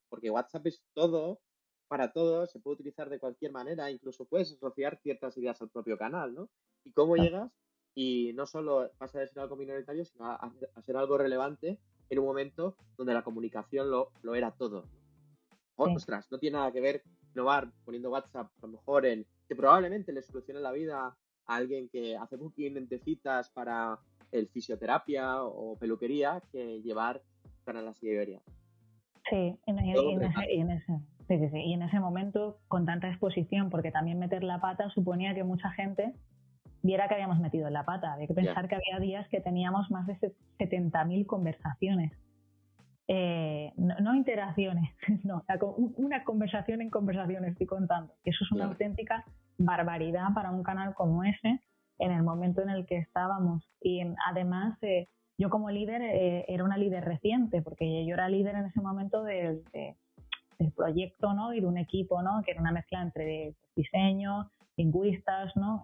porque WhatsApp es todo para todos, se puede utilizar de cualquier manera, incluso puedes asociar ciertas ideas al propio canal, ¿no? Y cómo llegas y no solo pasa de ser algo minoritario, sino a ser algo relevante en un momento donde la comunicación lo era todo, ¿no? Ostras, no tiene nada que ver innovar poniendo WhatsApp a lo mejor que probablemente le solucione la vida a alguien que hace booking de citas para el fisioterapia o peluquería, que llevar canal así de Iberia. Sí, en Sí, sí, sí. Y en ese momento, con tanta exposición, porque también meter la pata suponía que mucha gente viera que habíamos metido en la pata. Hay que pensar que había días que teníamos más de 70.000 conversaciones. No interacciones, no, una conversación en conversación estoy contando. Eso es una auténtica barbaridad para un canal como ese en el momento en el que estábamos. Y además, yo como líder era una líder reciente, porque yo era líder en ese momento del proyecto, ¿no? Y de un equipo, ¿no? Que era una mezcla entre diseño, lingüistas, ¿no?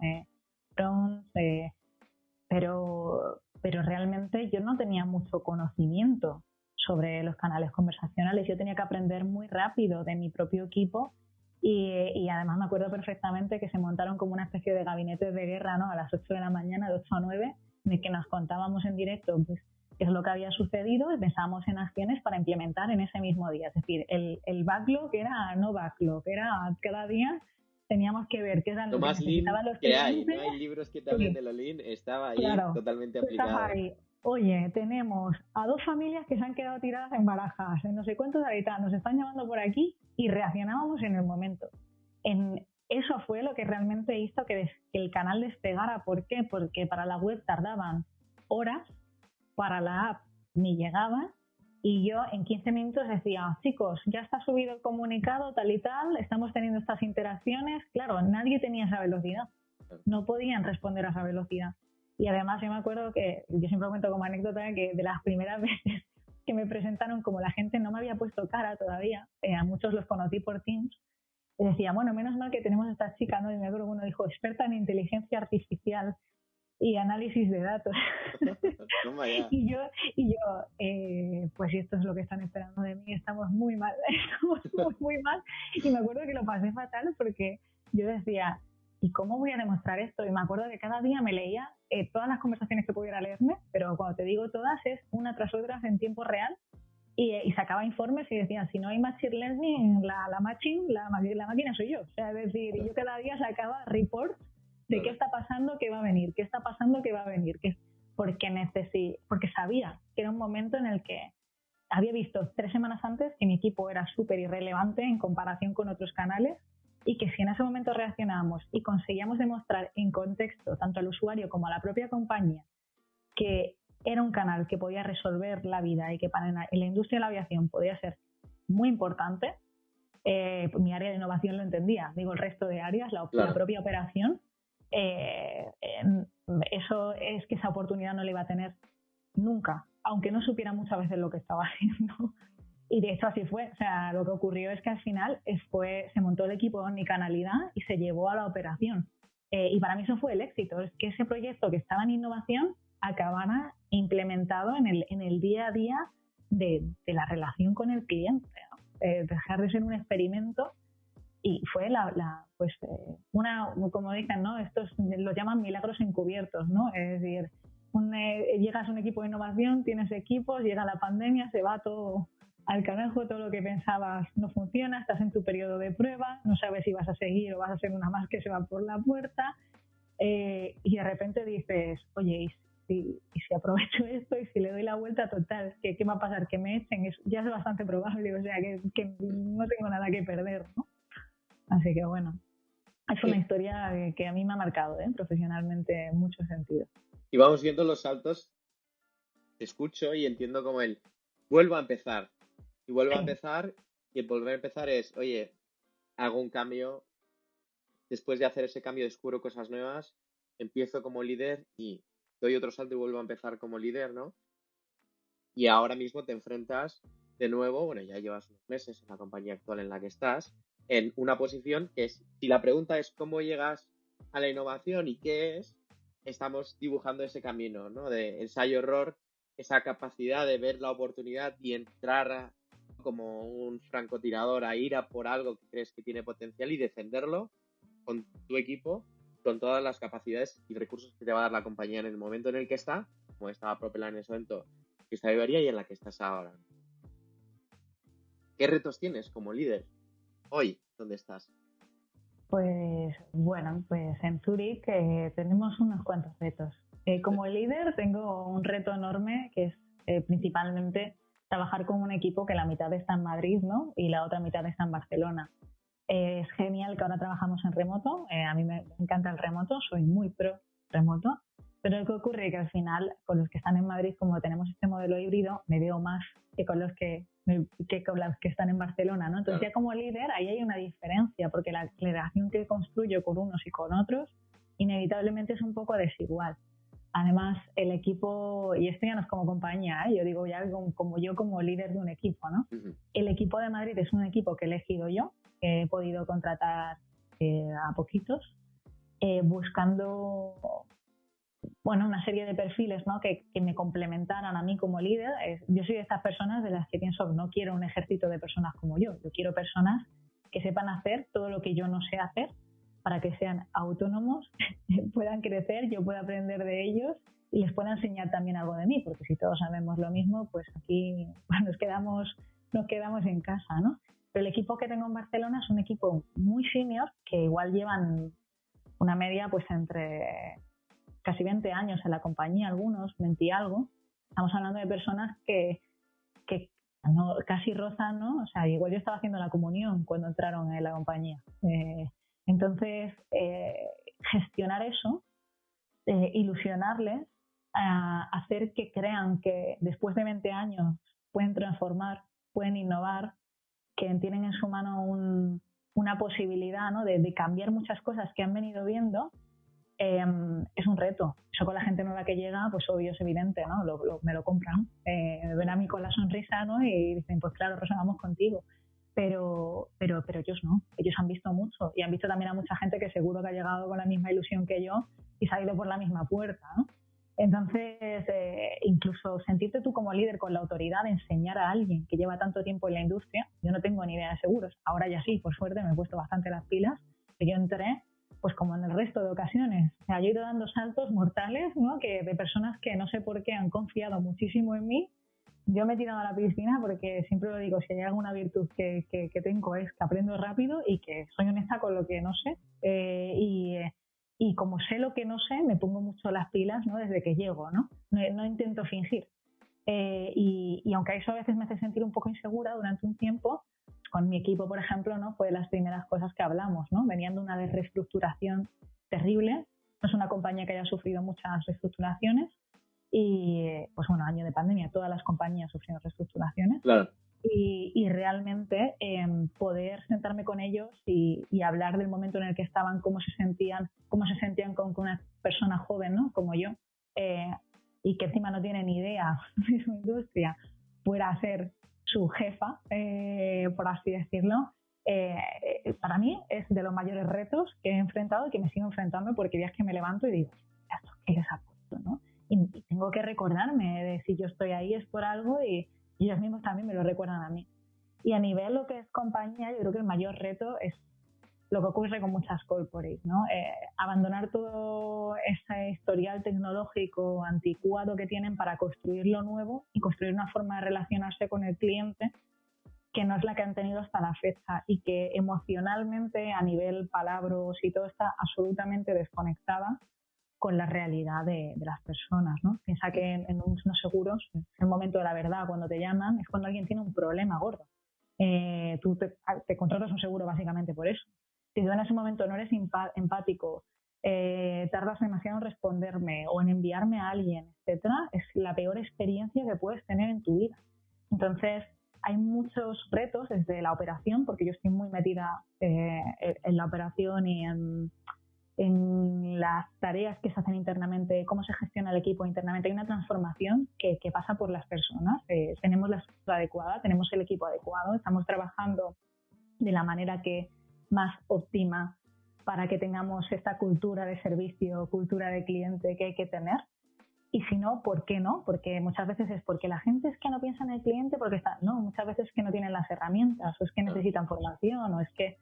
Pero realmente yo no tenía mucho conocimiento sobre los canales conversacionales. Yo tenía que aprender muy rápido de mi propio equipo y además me acuerdo perfectamente que se montaron como una especie de gabinetes de guerra, ¿no? A las 8 de la mañana, de 8 a 9, en el que nos contábamos en directo pues, qué es lo que había sucedido y pensábamos en acciones para implementar en ese mismo día. Es decir, el backlog era no backlog, era cada día teníamos que ver qué eran lo lo que más lean necesitaban los que clientes. hay, ¿no? Hay libros que te hablen de lo lean, estaba ahí claro, totalmente estás aplicado. ahí. Oye, tenemos a 2 familias que se han quedado tiradas en Barajas, en no sé cuántos habitantes, nos están llamando por aquí y reaccionábamos en el momento. Eso fue lo que realmente hizo que el canal despegara. ¿Por qué? Porque para la web tardaban horas, para la app ni llegaba y yo en 15 minutos decía, chicos, ya está subido el comunicado tal y tal, estamos teniendo estas interacciones. Claro, nadie tenía esa velocidad, no podían responder a esa velocidad. Y además yo me acuerdo que, yo siempre cuento como anécdota, que de las primeras veces que me presentaron, como la gente no me había puesto cara todavía, a muchos los conocí por Teams, y decía, bueno, menos mal que tenemos a esta chica, ¿no? Y me acuerdo que uno dijo, experta en inteligencia artificial y análisis de datos. y yo pues si esto es lo que están esperando de mí, estamos muy mal, estamos muy mal. Y me acuerdo que lo pasé fatal porque yo decía, ¿y cómo voy a demostrar esto? Y me acuerdo que cada día me leía todas las conversaciones que pudiera leerme, pero cuando te digo todas es una tras otra en tiempo real y sacaba informes y decían, si no hay machine learning, la máquina soy yo. O sea, es decir, yo cada día sacaba reports de qué está pasando, qué va a venir, qué está pasando, qué va a venir, porque sabía que era un momento en el que había visto 3 semanas antes que mi equipo era súper irrelevante en comparación con otros canales y que si en ese momento reaccionábamos y conseguíamos demostrar en contexto tanto al usuario como a la propia compañía que era un canal que podía resolver la vida y que para en la industria de la aviación podía ser muy importante, mi área de innovación lo entendía, digo el resto de áreas, la propia operación, eso es que esa oportunidad no la iba a tener nunca, aunque no supiera muchas veces lo que estaba haciendo. Y de hecho así fue. O sea, lo que ocurrió es que al final se montó el equipo de omnicanalidad y se llevó a la operación. Y para mí eso fue el éxito, es que ese proyecto que estaba en innovación acabara implementado en el día a día de la relación con el cliente, ¿no? Dejar de ser un experimento. Y fue como dicen, ¿no? Estos los llaman milagros encubiertos, ¿no? Es decir, llegas a un equipo de innovación, tienes equipos, llega la pandemia, se va todo al carajo, todo lo que pensabas no funciona, estás en tu periodo de prueba, no sabes si vas a seguir o vas a ser una más que se va por la puerta, y de repente dices, oye, ¿y si aprovecho esto y si le doy la vuelta total, ¿qué va a pasar? Que me echen, ya es bastante probable, o sea, que no tengo nada que perder, ¿no? Así que bueno, es una historia que a mí me ha marcado profesionalmente en muchos sentidos. Y vamos viendo los saltos, te escucho y entiendo como vuelvo a empezar. Y vuelvo a empezar, y el volver a empezar es, oye, hago un cambio, después de hacer ese cambio descubro cosas nuevas, empiezo como líder y doy otro salto y vuelvo a empezar como líder, ¿no? Y ahora mismo te enfrentas de nuevo, bueno, ya llevas unos meses en la compañía actual en la que estás, en una posición que es, si la pregunta es cómo llegas a la innovación y qué es, estamos dibujando ese camino, ¿no? De ensayo-error, esa capacidad de ver la oportunidad y entrar como un francotirador a ir a por algo que crees que tiene potencial y defenderlo con tu equipo, con todas las capacidades y recursos que te va a dar la compañía en el momento en el que está, como estaba Propela en ese momento, que está Iberia y en la que estás ahora. ¿Qué retos tienes como líder hoy? ¿Dónde estás? Pues bueno, pues en Zurich tenemos unos cuantos retos. Como líder tengo un reto enorme que es principalmente trabajar con un equipo que la mitad está en Madrid, ¿no? Y la otra mitad está en Barcelona. Es genial que ahora trabajamos en remoto. A mí me encanta el remoto, soy muy pro remoto. Pero lo que ocurre es que al final, con los que están en Madrid, como tenemos este modelo híbrido, me veo más que con los que están en Barcelona, ¿no? Entonces ya como líder ahí hay una diferencia, porque la relación que construyo con unos y con otros inevitablemente es un poco desigual. Además, el equipo, y esto ya no es como compañía, yo digo ya como yo como líder de un equipo, ¿no? El equipo de Madrid es un equipo que he elegido yo, que he podido contratar a poquitos, buscando una serie de perfiles, ¿no? que me complementaran a mí como líder. Yo soy de estas personas de las que pienso, no quiero un ejército de personas como yo quiero personas que sepan hacer todo lo que yo no sé hacer, para que sean autónomos, puedan crecer, yo pueda aprender de ellos y les pueda enseñar también algo de mí, porque si todos sabemos lo mismo, pues aquí nos quedamos en casa, ¿no? Pero el equipo que tengo en Barcelona es un equipo muy senior, que igual llevan una media pues entre casi 20 años en la compañía, algunos, 20 y algo. Estamos hablando de personas que no, casi rozan, ¿no? O sea, igual yo estaba haciendo la comunión cuando entraron en la compañía. Entonces, gestionar eso, ilusionarles, hacer que crean que después de 20 años pueden transformar, pueden innovar, que tienen en su mano una posibilidad, ¿no? de cambiar muchas cosas que han venido viendo, es un reto. Eso con la gente nueva que llega, pues obvio, es evidente, ¿no? Me lo compran, me ven a mí con la sonrisa, ¿no? Y dicen, pues claro, Rosa, vamos contigo. Pero ellos no, ellos han visto mucho y han visto también a mucha gente que seguro que ha llegado con la misma ilusión que yo y se ha ido por la misma puerta, ¿no? Entonces, incluso sentirte tú como líder con la autoridad de enseñar a alguien que lleva tanto tiempo en la industria. Yo no tengo ni idea de seguros, ahora ya sí, por suerte me he puesto bastante las pilas, que yo entré pues como en el resto de ocasiones. O sea, yo he ido dando saltos mortales, ¿no? Que de personas que no sé por qué han confiado muchísimo en mí. Yo me he tirado a la piscina porque siempre lo digo, si hay alguna virtud que tengo es que aprendo rápido y que soy honesta con lo que no sé. Y como sé lo que no sé, me pongo mucho las pilas, ¿no? Desde que llego, ¿no? No intento fingir. Y aunque eso a veces me hace sentir un poco insegura durante un tiempo, con mi equipo, por ejemplo, ¿no? Fue de las primeras cosas que hablamos, ¿no? Venían de una reestructuración terrible. No es una compañía que haya sufrido muchas reestructuraciones. Y, pues bueno, año de pandemia, todas las compañías sufrieron reestructuraciones. Claro. Y realmente poder sentarme con ellos y hablar del momento en el que estaban, cómo se sentían con una persona joven, ¿no? Como yo, y que encima no tiene ni idea de su industria, pueda ser su jefa, por así decirlo. Para mí es de los mayores retos que he enfrentado y que me sigo enfrentando, porque días que me levanto y digo, ¿esto qué les ha puesto, no? Y tengo que recordarme de si yo estoy ahí es por algo, y ellos mismos también me lo recuerdan a mí. Y a nivel lo que es compañía, yo creo que el mayor reto es lo que ocurre con muchas corporates, ¿no? Abandonar todo ese historial tecnológico anticuado que tienen para construir lo nuevo y construir una forma de relacionarse con el cliente que no es la que han tenido hasta la fecha, y que emocionalmente, a nivel palabras y todo, está absolutamente desconectada con la realidad de las personas, ¿no? Piensa que en unos seguros, en el momento de la verdad, cuando te llaman, es cuando alguien tiene un problema gordo. Tú te contratas un seguro básicamente por eso. Si tú en ese momento no eres empático, tardas demasiado en responderme o en enviarme a alguien, etcétera, es la peor experiencia que puedes tener en tu vida. Entonces, hay muchos retos desde la operación, porque yo estoy muy metida en la operación y en las tareas que se hacen internamente, cómo se gestiona el equipo internamente. Hay una transformación que pasa por las personas. Tenemos la estructura adecuada, tenemos el equipo adecuado, estamos trabajando de la manera que más óptima para que tengamos esta cultura de servicio, cultura de cliente que hay que tener. Y si no, ¿por qué no? Porque muchas veces es porque la gente es que no piensa en el cliente, no, muchas veces es que no tienen las herramientas, o es que necesitan formación, o es que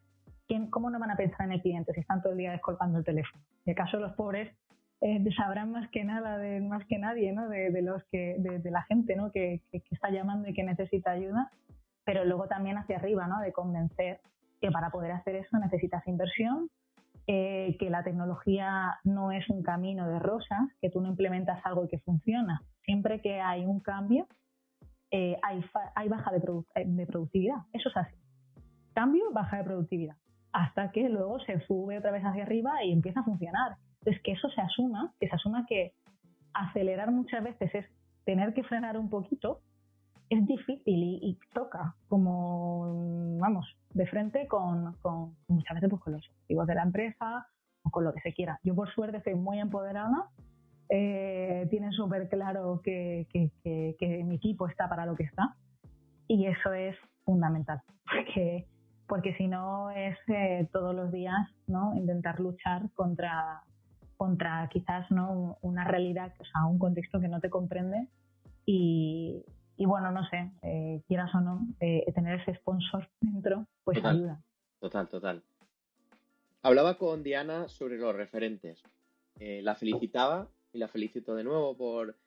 ¿cómo no van a pensar en el cliente si están todo el día descolgando el teléfono? Y acaso los pobres sabrán más que nadie, ¿no? de la gente, ¿no? que está llamando y que necesita ayuda, pero luego también hacia arriba, ¿no? De convencer que para poder hacer eso necesitas inversión, que la tecnología no es un camino de rosas, que tú no implementas algo y que funciona. Siempre que hay un cambio, hay baja de productividad. Eso es así. Cambio, baja de productividad. Hasta que luego se sube otra vez hacia arriba y empieza a funcionar. Entonces, que eso se asuma que acelerar muchas veces es tener que frenar un poquito, es difícil y toca como, vamos, de frente con muchas veces pues, con los objetivos de la empresa o con lo que se quiera. Yo, por suerte, estoy muy empoderada. Tienen súper claro que mi equipo está para lo que está, y eso es fundamental, porque si no es todos los días, ¿no?, intentar luchar contra quizás, ¿no?, una realidad, o sea, un contexto que no te comprende y bueno, no sé, quieras o no, tener ese sponsor dentro pues ayuda. Total. Hablaba con Diana sobre los referentes. La felicitaba y la felicito de nuevo por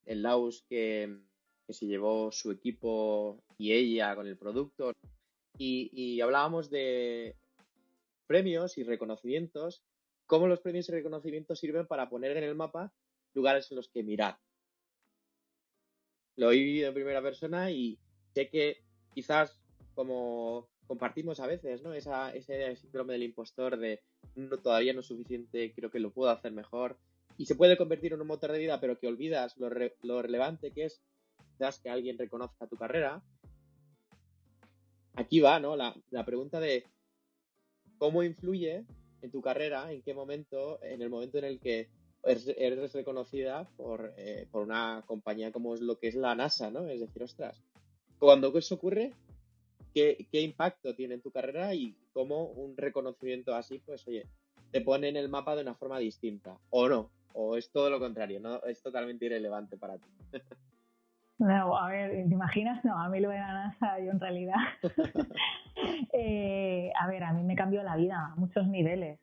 el launch que se llevó su equipo y ella con el producto. Y hablábamos de premios y reconocimientos, cómo los premios y reconocimientos sirven para poner en el mapa lugares en los que mirar. Lo he vivido en primera persona y sé que quizás, como compartimos a veces, ¿no?, ese síndrome del impostor de todavía no es suficiente, creo que lo puedo hacer mejor, y se puede convertir en un motor de vida, pero que olvidas lo relevante que es quizás que alguien reconozca tu carrera. Aquí va, ¿no?, la pregunta de cómo influye en tu carrera, en qué momento, en el momento en el que eres reconocida por una compañía como es lo que es la NASA, ¿no? Es decir, ostras, cuando eso ocurre, ¿qué impacto tiene en tu carrera y cómo un reconocimiento así, pues oye, te pone en el mapa de una forma distinta? ¿O no? ¿O es todo lo contrario? ¿No? Es totalmente irrelevante para ti. No, a ver, ¿te imaginas? No, a mí lo de la NASA, yo en realidad... a ver, a mí me cambió la vida a muchos niveles.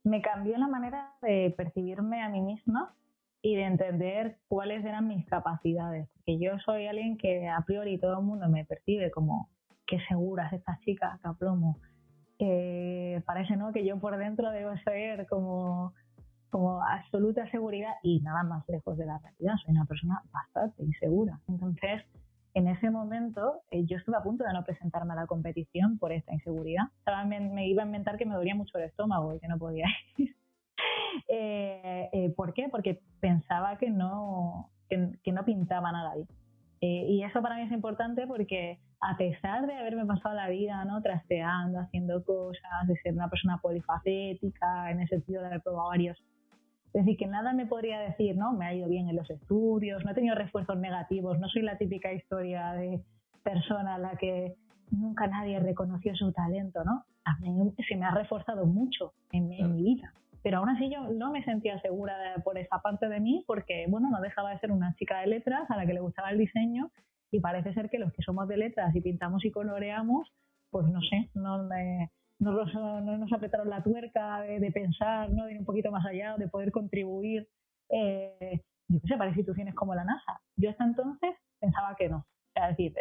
Me cambió la manera de percibirme a mí misma y de entender cuáles eran mis capacidades. Porque yo soy alguien que a priori todo el mundo me percibe como qué segura es esta chica, qué aplomo. Parece, ¿no?, que yo por dentro debo ser como absoluta seguridad, y nada más lejos de la realidad. Soy una persona bastante insegura. Entonces, en ese momento, yo estuve a punto de no presentarme a la competición por esta inseguridad. Me iba a inventar que me dolía mucho el estómago y que no podía ir. ¿Por qué? Porque pensaba que no pintaba nada ahí. Y eso para mí es importante porque, a pesar de haberme pasado la vida, ¿no?, trasteando, haciendo cosas, de ser una persona polifacética, en ese sentido de haber probado varios. Es decir, que nada me podría decir, ¿no?, me ha ido bien en los estudios, no he tenido refuerzos negativos, no soy la típica historia de persona a la que nunca nadie reconoció su talento, ¿no? A mí se me ha reforzado mucho en mi vida. Pero aún así yo no me sentía segura por esa parte de mí porque, bueno, no dejaba de ser una chica de letras a la que le gustaba el diseño, y parece ser que los que somos de letras y pintamos y coloreamos, pues no sé, no nos apretaron la tuerca de pensar, ¿no?, de ir un poquito más allá, de poder contribuir, yo qué sé, para instituciones como la NASA. Yo hasta entonces pensaba que no. O sea, es decir,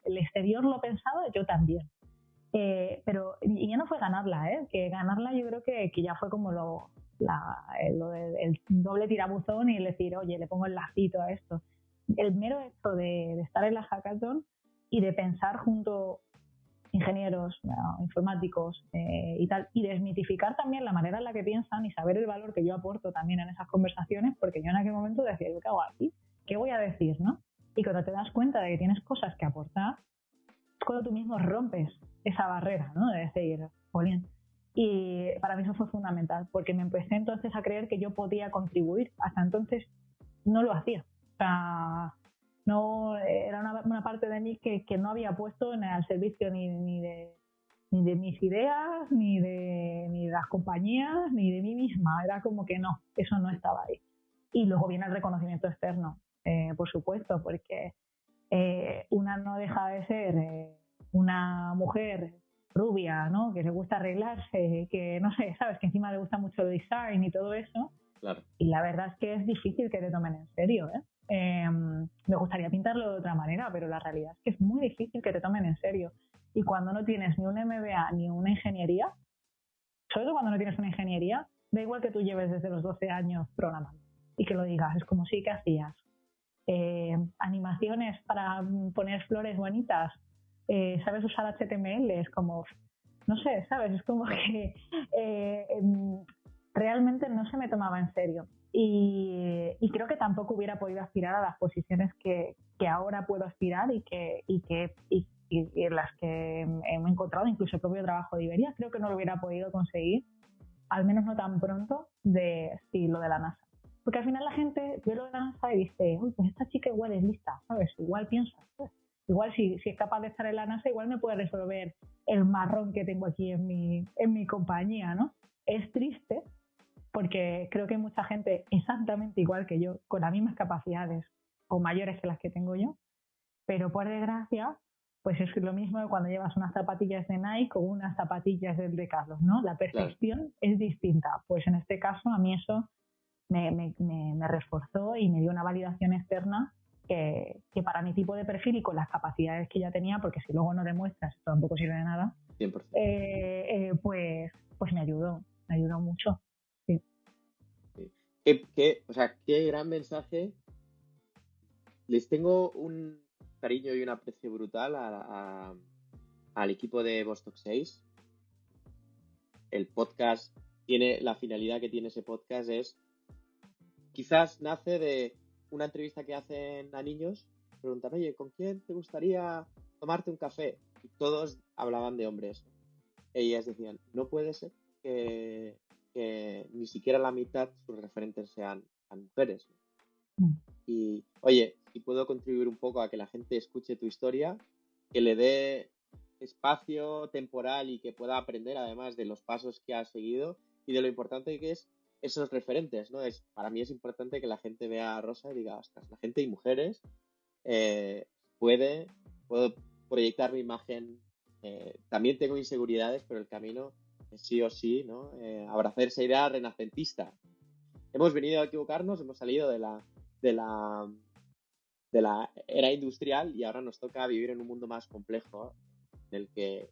el exterior lo pensaba, yo también. Pero y ya no fue ganarla, que ganarla yo creo que ya fue como el doble tirabuzón y el decir, oye, le pongo el lacito a esto. El mero hecho de estar en la hackathon y de pensar junto ingenieros, informáticos y tal, y desmitificar también la manera en la que piensan y saber el valor que yo aporto también en esas conversaciones, porque yo en aquel momento decía, ¿qué hago aquí? ¿Qué voy a decir, no? Y cuando te das cuenta de que tienes cosas que aportar, es cuando tú mismo rompes esa barrera, ¿no?, de decir, jolín. Y para mí eso fue fundamental, porque me empecé entonces a creer que yo podía contribuir. Hasta entonces no lo hacía. O sea, no era una parte de mí que no había puesto al servicio ni de mis ideas, ni de las compañías, ni de mí misma. Era como que no, eso no estaba ahí. Y luego viene el reconocimiento externo, por supuesto, porque una no deja de ser una mujer rubia, ¿no?, que le gusta arreglarse, que no sé, sabes, que encima le gusta mucho el design y todo eso. Claro. Y la verdad es que es difícil que te tomen en serio, me gustaría pintarlo de otra manera, pero la realidad es que es muy difícil que te tomen en serio. Y cuando no tienes ni un MBA ni una ingeniería, sobre todo cuando no tienes una ingeniería, da igual que tú lleves desde los 12 años programando y que lo digas, es como, sí, ¿qué hacías? animaciones para poner flores bonitas, sabes usar HTML, es como, no sé, ¿sabes? Es como que realmente no se me tomaba en serio. Y creo que tampoco hubiera podido aspirar a las posiciones que ahora puedo aspirar y en las que he encontrado, incluso el propio trabajo de Iberia, creo que no lo hubiera podido conseguir, al menos no tan pronto, lo de la NASA. Porque al final la gente ve lo de la NASA y dice, uy, pues esta chica igual es lista, ¿sabes? Igual piensa, ¿sabes? Igual si es capaz de estar en la NASA, igual me puede resolver el marrón que tengo aquí en mi compañía, ¿no? Es triste porque creo que hay mucha gente exactamente igual que yo, con las mismas capacidades o mayores que las que tengo yo, pero por desgracia, pues es lo mismo que cuando llevas unas zapatillas de Nike o unas zapatillas del Decathlon, ¿no? La percepción es distinta. Pues en este caso a mí eso me reforzó y me dio una validación externa que para mi tipo de perfil y con las capacidades que ya tenía, porque si luego no demuestras, esto tampoco sirve de nada, 100%. Pues me ayudó mucho. Sí. Qué gran mensaje. Les tengo un cariño y un aprecio brutal al equipo de Vostok 6. El podcast tiene la finalidad que tiene ese podcast es, quizás nace de una entrevista que hacen a niños, preguntan, oye, ¿con quién te gustaría tomarte un café? Y todos hablaban de hombres. Ellas decían, no puede ser que ni siquiera la mitad sus referentes sean mujeres. Y, oye, si puedo contribuir un poco a que la gente escuche tu historia, que le dé espacio temporal y que pueda aprender además de los pasos que has seguido y de lo importante que es esos referentes, ¿no? Para mí es importante que la gente vea a Rosa y diga, ostras, la gente y mujeres puedo proyectar mi imagen. También tengo inseguridades, pero el camino es sí o sí, ¿no? Abrazar esa idea renacentista. Hemos venido a equivocarnos, hemos salido de la era industrial y ahora nos toca vivir en un mundo más complejo en el que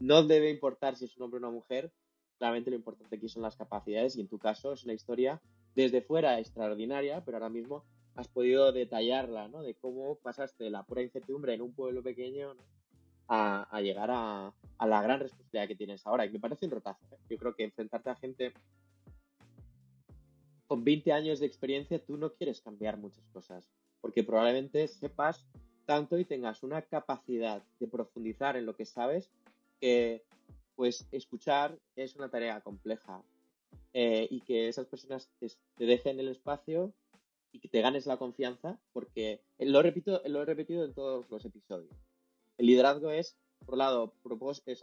no debe importar si es un hombre o una mujer, claramente lo importante aquí son las capacidades y en tu caso es una historia desde fuera extraordinaria, pero ahora mismo has podido detallarla, ¿no? De cómo pasaste de la pura incertidumbre en un pueblo pequeño, ¿no? a llegar a la gran responsabilidad que tienes ahora. Y me parece un rotazo, ¿eh? Yo creo que enfrentarte a gente con 20 años de experiencia, tú no quieres cambiar muchas cosas, porque probablemente sepas tanto y tengas una capacidad de profundizar en lo que sabes que, pues, escuchar es una tarea compleja y que esas personas te dejen el espacio y que te ganes la confianza, porque lo he repetido en todos los episodios. El liderazgo es, por un lado,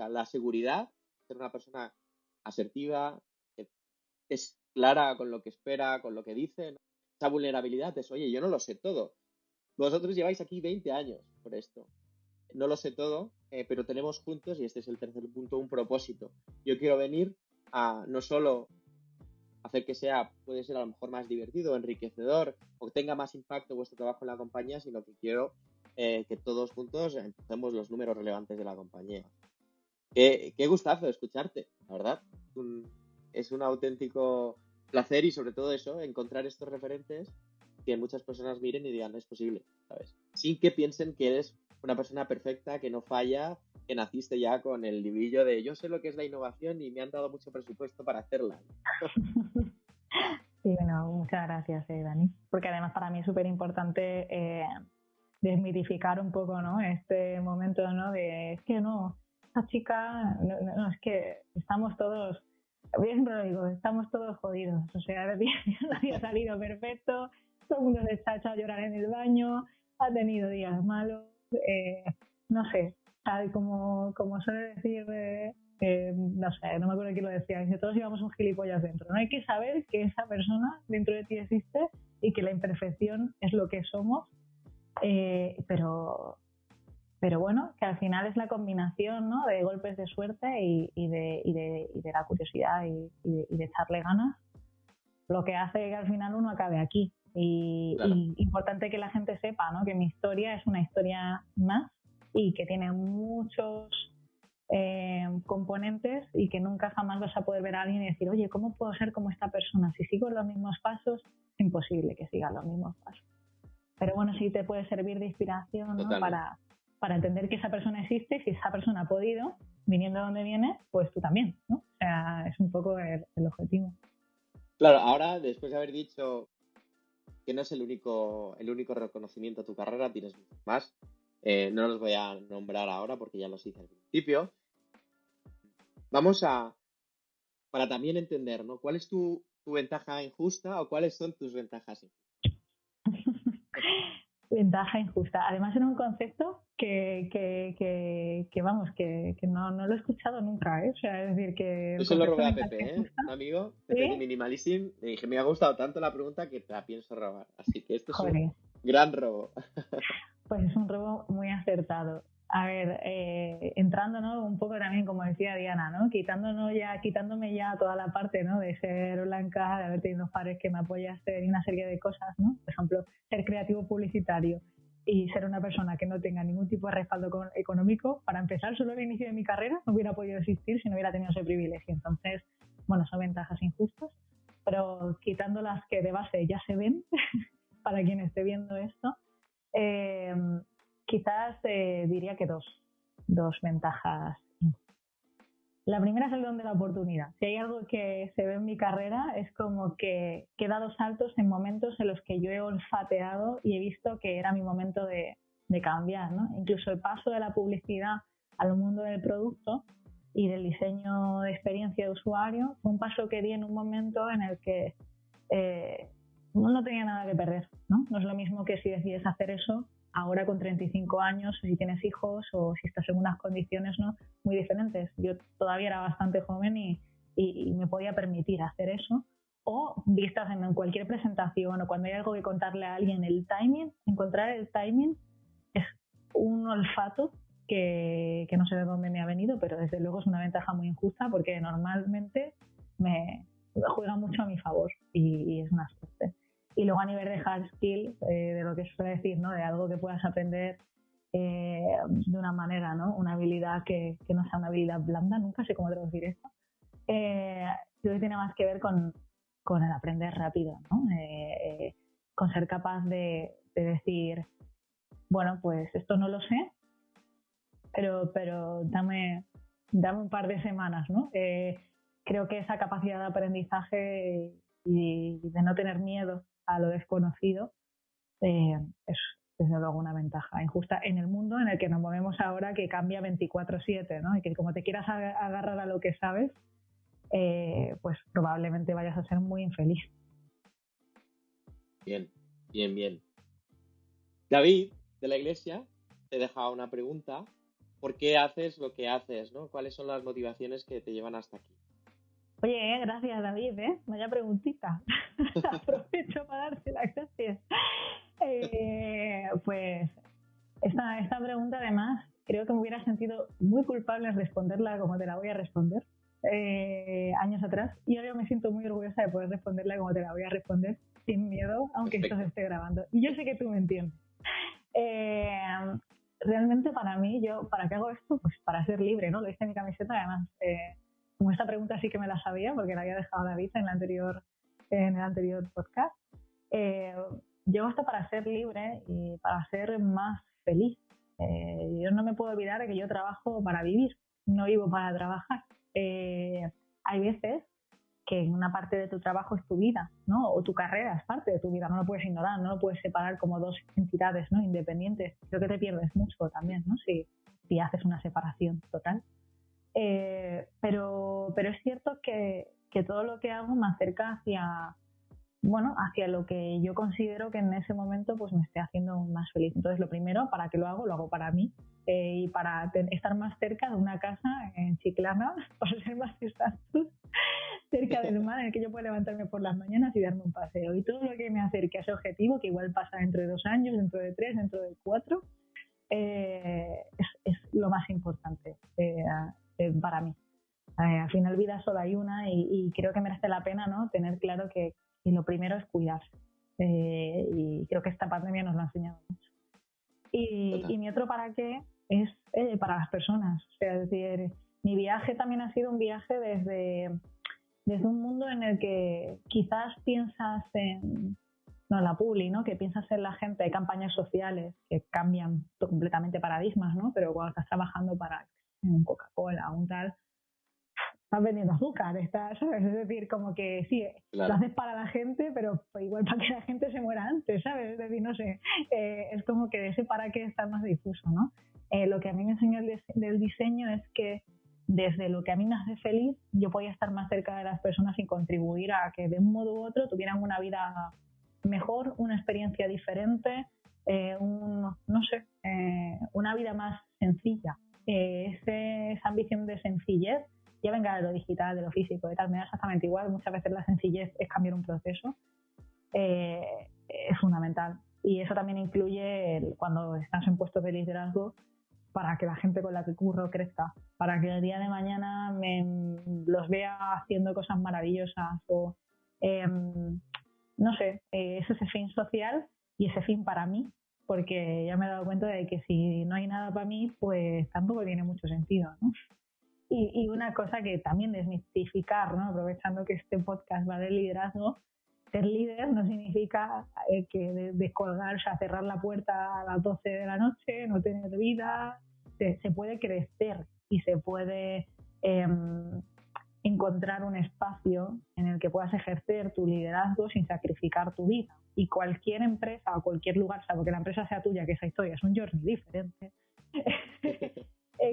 la seguridad, ser una persona asertiva, que es clara con lo que espera, con lo que dice, ¿no? Esa vulnerabilidad es, oye, yo no lo sé todo. Vosotros lleváis aquí 20 años por esto. No lo sé todo, pero tenemos juntos, y este es el tercer punto, un propósito. Yo quiero venir a no solo hacer que puede ser a lo mejor más divertido, enriquecedor, o tenga más impacto vuestro trabajo en la compañía, sino que quiero que todos juntos empecemos los números relevantes de la compañía. Qué gustazo escucharte, la verdad. Es un auténtico placer y sobre todo eso, encontrar estos referentes que muchas personas miren y digan, es posible, ¿sabes? Sin que piensen que eres una persona perfecta, que no falla, que naciste ya con el libillo de yo sé lo que es la innovación y me han dado mucho presupuesto para hacerla. Sí, bueno, muchas gracias, Dani. Porque además para mí es súper importante desmitificar un poco, ¿no? Este momento, ¿no? De es que no, esta chica, no, es que estamos todos, yo siempre lo digo, estamos todos jodidos. O sea, nadie ha salido perfecto, todo el mundo se está echado a llorar en el baño, ha tenido días malos, no sé, tal como suele decir, no sé, no me acuerdo quién lo decía, dice, todos llevamos un gilipollas dentro. No hay que saber que esa persona dentro de ti existe y que la imperfección es lo que somos, pero bueno, que al final es la combinación, ¿no? De golpes de suerte y de la curiosidad y de echarle ganas lo que hace que al final uno acabe aquí. Claro. Y importante que la gente sepa, ¿no? Que mi historia es una historia más y que tiene muchos componentes y que nunca jamás vas a poder ver a alguien y decir, oye, ¿cómo puedo ser como esta persona? Si sigo los mismos pasos, es imposible que siga los mismos pasos. Pero bueno, sí te puede servir de inspiración, ¿no? Para entender que esa persona existe y si esa persona ha podido, viniendo de donde viene, pues tú también, ¿no? O sea, es un poco el objetivo. Claro, ahora, después de haber dicho que no es el único reconocimiento a tu carrera, tienes muchos más. No los voy a nombrar ahora porque ya los hice al principio. Vamos para también entender, ¿no? ¿Cuál es tu ventaja injusta o cuáles son tus ventajas injustas? Ventaja injusta. Además era un concepto que vamos, que no lo he escuchado nunca, ¿eh? O sea, es decir, que el Yo se lo concepto robé de a ventaja Pepe, injusta... un amigo, Pepe de ¿Sí? Minimalism, le dije, me ha gustado tanto la pregunta que te la pienso robar. Así que esto es un Joder, gran robo. pues es un robo muy acertado. A ver, entrando, ¿no? Un poco también, como decía Diana, ¿no? Quitándome ya toda la parte, ¿no? De ser blanca, de haber tenido unos padres que me apoyasen y una serie de cosas, ¿no? Por ejemplo, ser creativo publicitario y ser una persona que no tenga ningún tipo de respaldo económico, para empezar, solo el inicio de mi carrera no hubiera podido existir si no hubiera tenido ese privilegio. Entonces, bueno, son ventajas injustas, pero quitando las que de base ya se ven, para quien esté viendo esto, quizás diría que dos ventajas. La primera es el don de la oportunidad. Si hay algo que se ve en mi carrera es como que he dado saltos en momentos en los que yo he olfateado y he visto que era mi momento de cambiar, ¿no? Incluso el paso de la publicidad al mundo del producto y del diseño de experiencia de usuario fue un paso que di en un momento en el que no tenía nada que perder, ¿no? No es lo mismo que si decides hacer eso ahora con 35 años, si tienes hijos o si estás en unas condiciones, ¿no?, muy diferentes. Yo todavía era bastante joven y me podía permitir hacer eso. O vistas en cualquier presentación o cuando hay algo que contarle a alguien, encontrar el timing es un olfato que no sé de dónde me ha venido, pero desde luego es una ventaja muy injusta porque normalmente me juega mucho a mi favor y es una suerte. Y luego a nivel de hard skill, de lo que suele decir, ¿no?, de algo que puedas aprender de una manera, ¿no?, una habilidad que no sea una habilidad blanda, nunca sé cómo traducir esto, creo que tiene más que ver con el aprender rápido, ¿no? Con ser capaz de decir, bueno, pues esto no lo sé, pero dame un par de semanas, ¿no? Creo que esa capacidad de aprendizaje y de no tener miedo a lo desconocido es desde luego una ventaja injusta en el mundo en el que nos movemos ahora, que cambia 24/7, ¿no? Y que como te quieras agarrar a lo que sabes, pues probablemente vayas a ser muy infeliz. Bien, bien, bien. David, de la Iglesia, te deja una pregunta. ¿Por qué haces lo que haces, ¿no? ¿Cuáles son las motivaciones que te llevan hasta aquí? Oye, gracias David, vaya preguntita. Aprovecho para darte las gracias. Pues esta pregunta además creo que me hubiera sentido muy culpable en responderla como te la voy a responder años atrás, y ahora me siento muy orgullosa de poder responderla como te la voy a responder sin miedo, aunque Perfecto. esto se esté grabando, y yo sé que tú me entiendes. Realmente para mí, ¿para qué hago esto? Pues para ser libre, ¿no? Lo hice en mi camiseta, además como esta pregunta sí que me la sabía porque la había dejado David en el anterior podcast. Yo hago esto para ser libre y para ser más feliz. Yo no me puedo olvidar de que yo trabajo para vivir, no vivo para trabajar. Hay veces que una parte de tu trabajo es tu vida, ¿no? O tu carrera es parte de tu vida, no lo puedes ignorar, no lo puedes separar como dos entidades, ¿no?, independientes. Creo que te pierdes mucho también, ¿no?, si haces una separación total. Pero es cierto que todo lo que hago me acerca hacia lo que yo considero que en ese momento pues me esté haciendo más feliz. Entonces, lo primero, ¿para qué lo hago para mí y para estar más cerca de una casa en Chiclana, para ser más exactos, cerca del mar, en el que yo pueda levantarme por las mañanas y darme un paseo. Y todo lo que me acerque a ese objetivo, que igual pasa dentro de 2 años, dentro de 3, dentro de 4, es lo más importante para mí. Al final, vida solo hay una y creo que merece la pena, ¿no?, tener claro que lo primero es cuidarse. Y creo que esta pandemia nos lo ha enseñado mucho. Y mi otro para qué es para las personas. O sea, es decir, mi viaje también ha sido un viaje desde un mundo en el que quizás piensas en no la publi, ¿no? Que piensas en la gente, hay campañas sociales que cambian completamente paradigmas, ¿no? Pero cuando estás trabajando para un Coca-Cola o un tal, estás vendiendo azúcar, ¿sabes? Es decir, como que sí, Claro. lo haces para la gente, pero igual para que la gente se muera antes, ¿sabes? Es decir, no sé, es como que ese para qué está más difuso, ¿no? Lo que a mí me enseñó del diseño es que desde lo que a mí me hace feliz, yo podía estar más cerca de las personas y contribuir a que de un modo u otro tuvieran una vida mejor, una experiencia diferente, no sé, una vida más sencilla. Esa ambición de sencillez, ya venga de lo digital, de lo físico, de tal, me da exactamente igual. Muchas veces la sencillez es cambiar un proceso, es fundamental. Y eso también incluye cuando estás en puestos de liderazgo, para que la gente con la que curro crezca, para que el día de mañana los vea haciendo cosas maravillosas o no sé, es ese fin social y ese fin para mí, porque ya me he dado cuenta de que si no hay nada para mí, pues tampoco tiene mucho sentido, ¿no? Y una cosa que también desmitificar, ¿no? Aprovechando que este podcast va de liderazgo, ser líder no significa que descolgarse a cerrar la puerta a las 12 de la noche, no tener vida. Se puede crecer y se puede encontrar un espacio en el que puedas ejercer tu liderazgo sin sacrificar tu vida. Y cualquier empresa o cualquier lugar, salvo que la empresa sea tuya, que esa historia es un journey diferente,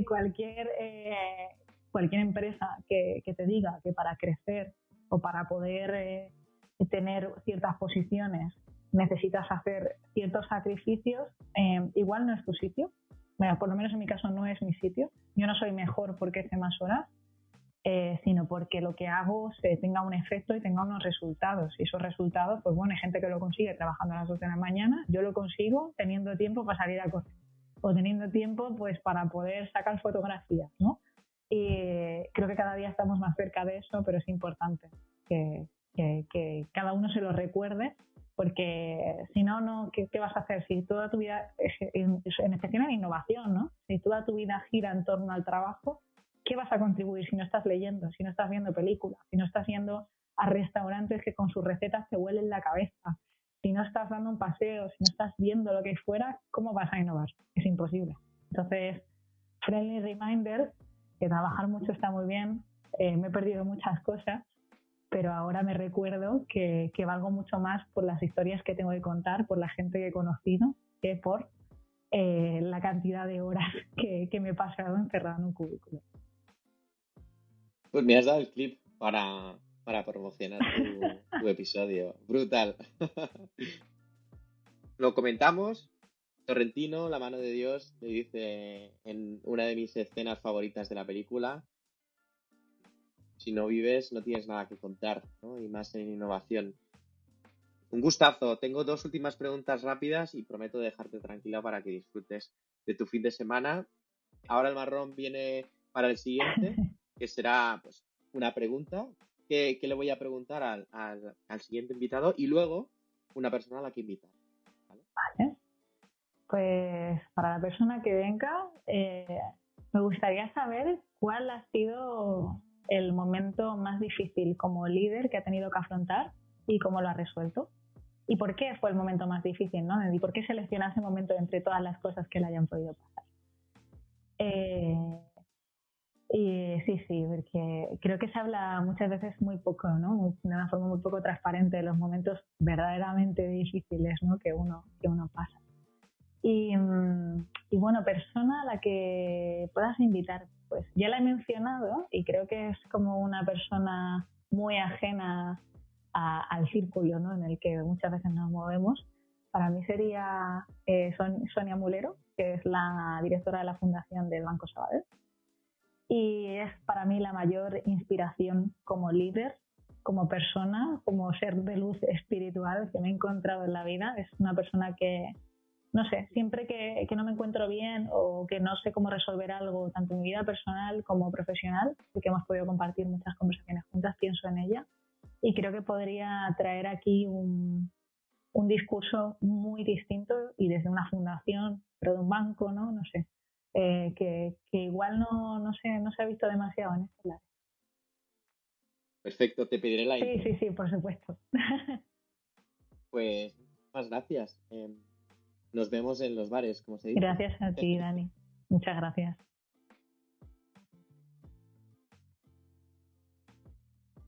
cualquier empresa que te diga que para crecer o para poder tener ciertas posiciones necesitas hacer ciertos sacrificios, igual no es tu sitio. Bueno, por lo menos en mi caso no es mi sitio. Yo no soy mejor porque esté más horas, sino porque lo que hago tenga un efecto y tenga unos resultados. Y esos resultados, pues bueno, hay gente que lo consigue trabajando a las 2 de la mañana. Yo lo consigo teniendo tiempo para salir a correr o teniendo tiempo pues para poder sacar fotografías, ¿no? Y creo que cada día estamos más cerca de eso, pero es importante que cada uno se lo recuerde, porque si no, ¿qué vas a hacer? Si toda tu vida, en especial en innovación, ¿no? Si toda tu vida gira en torno al trabajo, ¿qué vas a contribuir si no estás leyendo, si no estás viendo películas, si no estás yendo a restaurantes que con sus recetas te huelen la cabeza, si no estás dando un paseo, si no estás viendo lo que hay fuera? ¿Cómo vas a innovar? Es imposible. Entonces, friendly reminder que trabajar mucho está muy bien, me he perdido muchas cosas, pero ahora me recuerdo que valgo mucho más por las historias que tengo que contar, por la gente que he conocido, que por la cantidad de horas que me he pasado encerrado en un cubículo. Pues me has dado el clip para promocionar tu episodio. Brutal. Lo comentamos. Torrentino, la mano de Dios, le dice en una de mis escenas favoritas de la película: si no vives, no tienes nada que contar, ¿no? Y más en innovación. Un gustazo. Tengo 2 últimas preguntas rápidas y prometo dejarte tranquila para que disfrutes de tu fin de semana. Ahora el marrón viene para el siguiente, que será pues una pregunta que le voy a preguntar al siguiente invitado y luego una persona a la que invitar. Vale. Pues para la persona que venga, me gustaría saber cuál ha sido el momento más difícil como líder que ha tenido que afrontar y cómo lo ha resuelto. ¿Y por qué fue el momento más difícil, ¿no? ¿Y por qué seleccionar ese momento entre todas las cosas que le hayan podido pasar? Y sí, porque creo que se habla muchas veces muy poco, ¿no? De una forma muy poco transparente de los momentos verdaderamente difíciles, ¿no? que uno pasa. Y bueno, persona a la que puedas invitar, pues ya la he mencionado y creo que es como una persona muy ajena al círculo, ¿no? En el que muchas veces nos movemos. Para mí sería Sonia Mulero, que es la directora de la Fundación del Banco Sabadell. Y es para mí la mayor inspiración como líder, como persona, como ser de luz espiritual que me he encontrado en la vida. Es una persona que, no sé, siempre que no me encuentro bien o que no sé cómo resolver algo, tanto en mi vida personal como profesional, porque hemos podido compartir muchas conversaciones juntas, pienso en ella. Y creo que podría traer aquí un discurso muy distinto y desde una fundación, pero de un banco, ¿no? No sé. Que igual no se ha visto demasiado en este lado. Perfecto, te pediré la intro. Sí, por supuesto. Pues muchísimas gracias. Nos vemos en los bares, como se dice. Gracias a ti, Dani. Muchas gracias.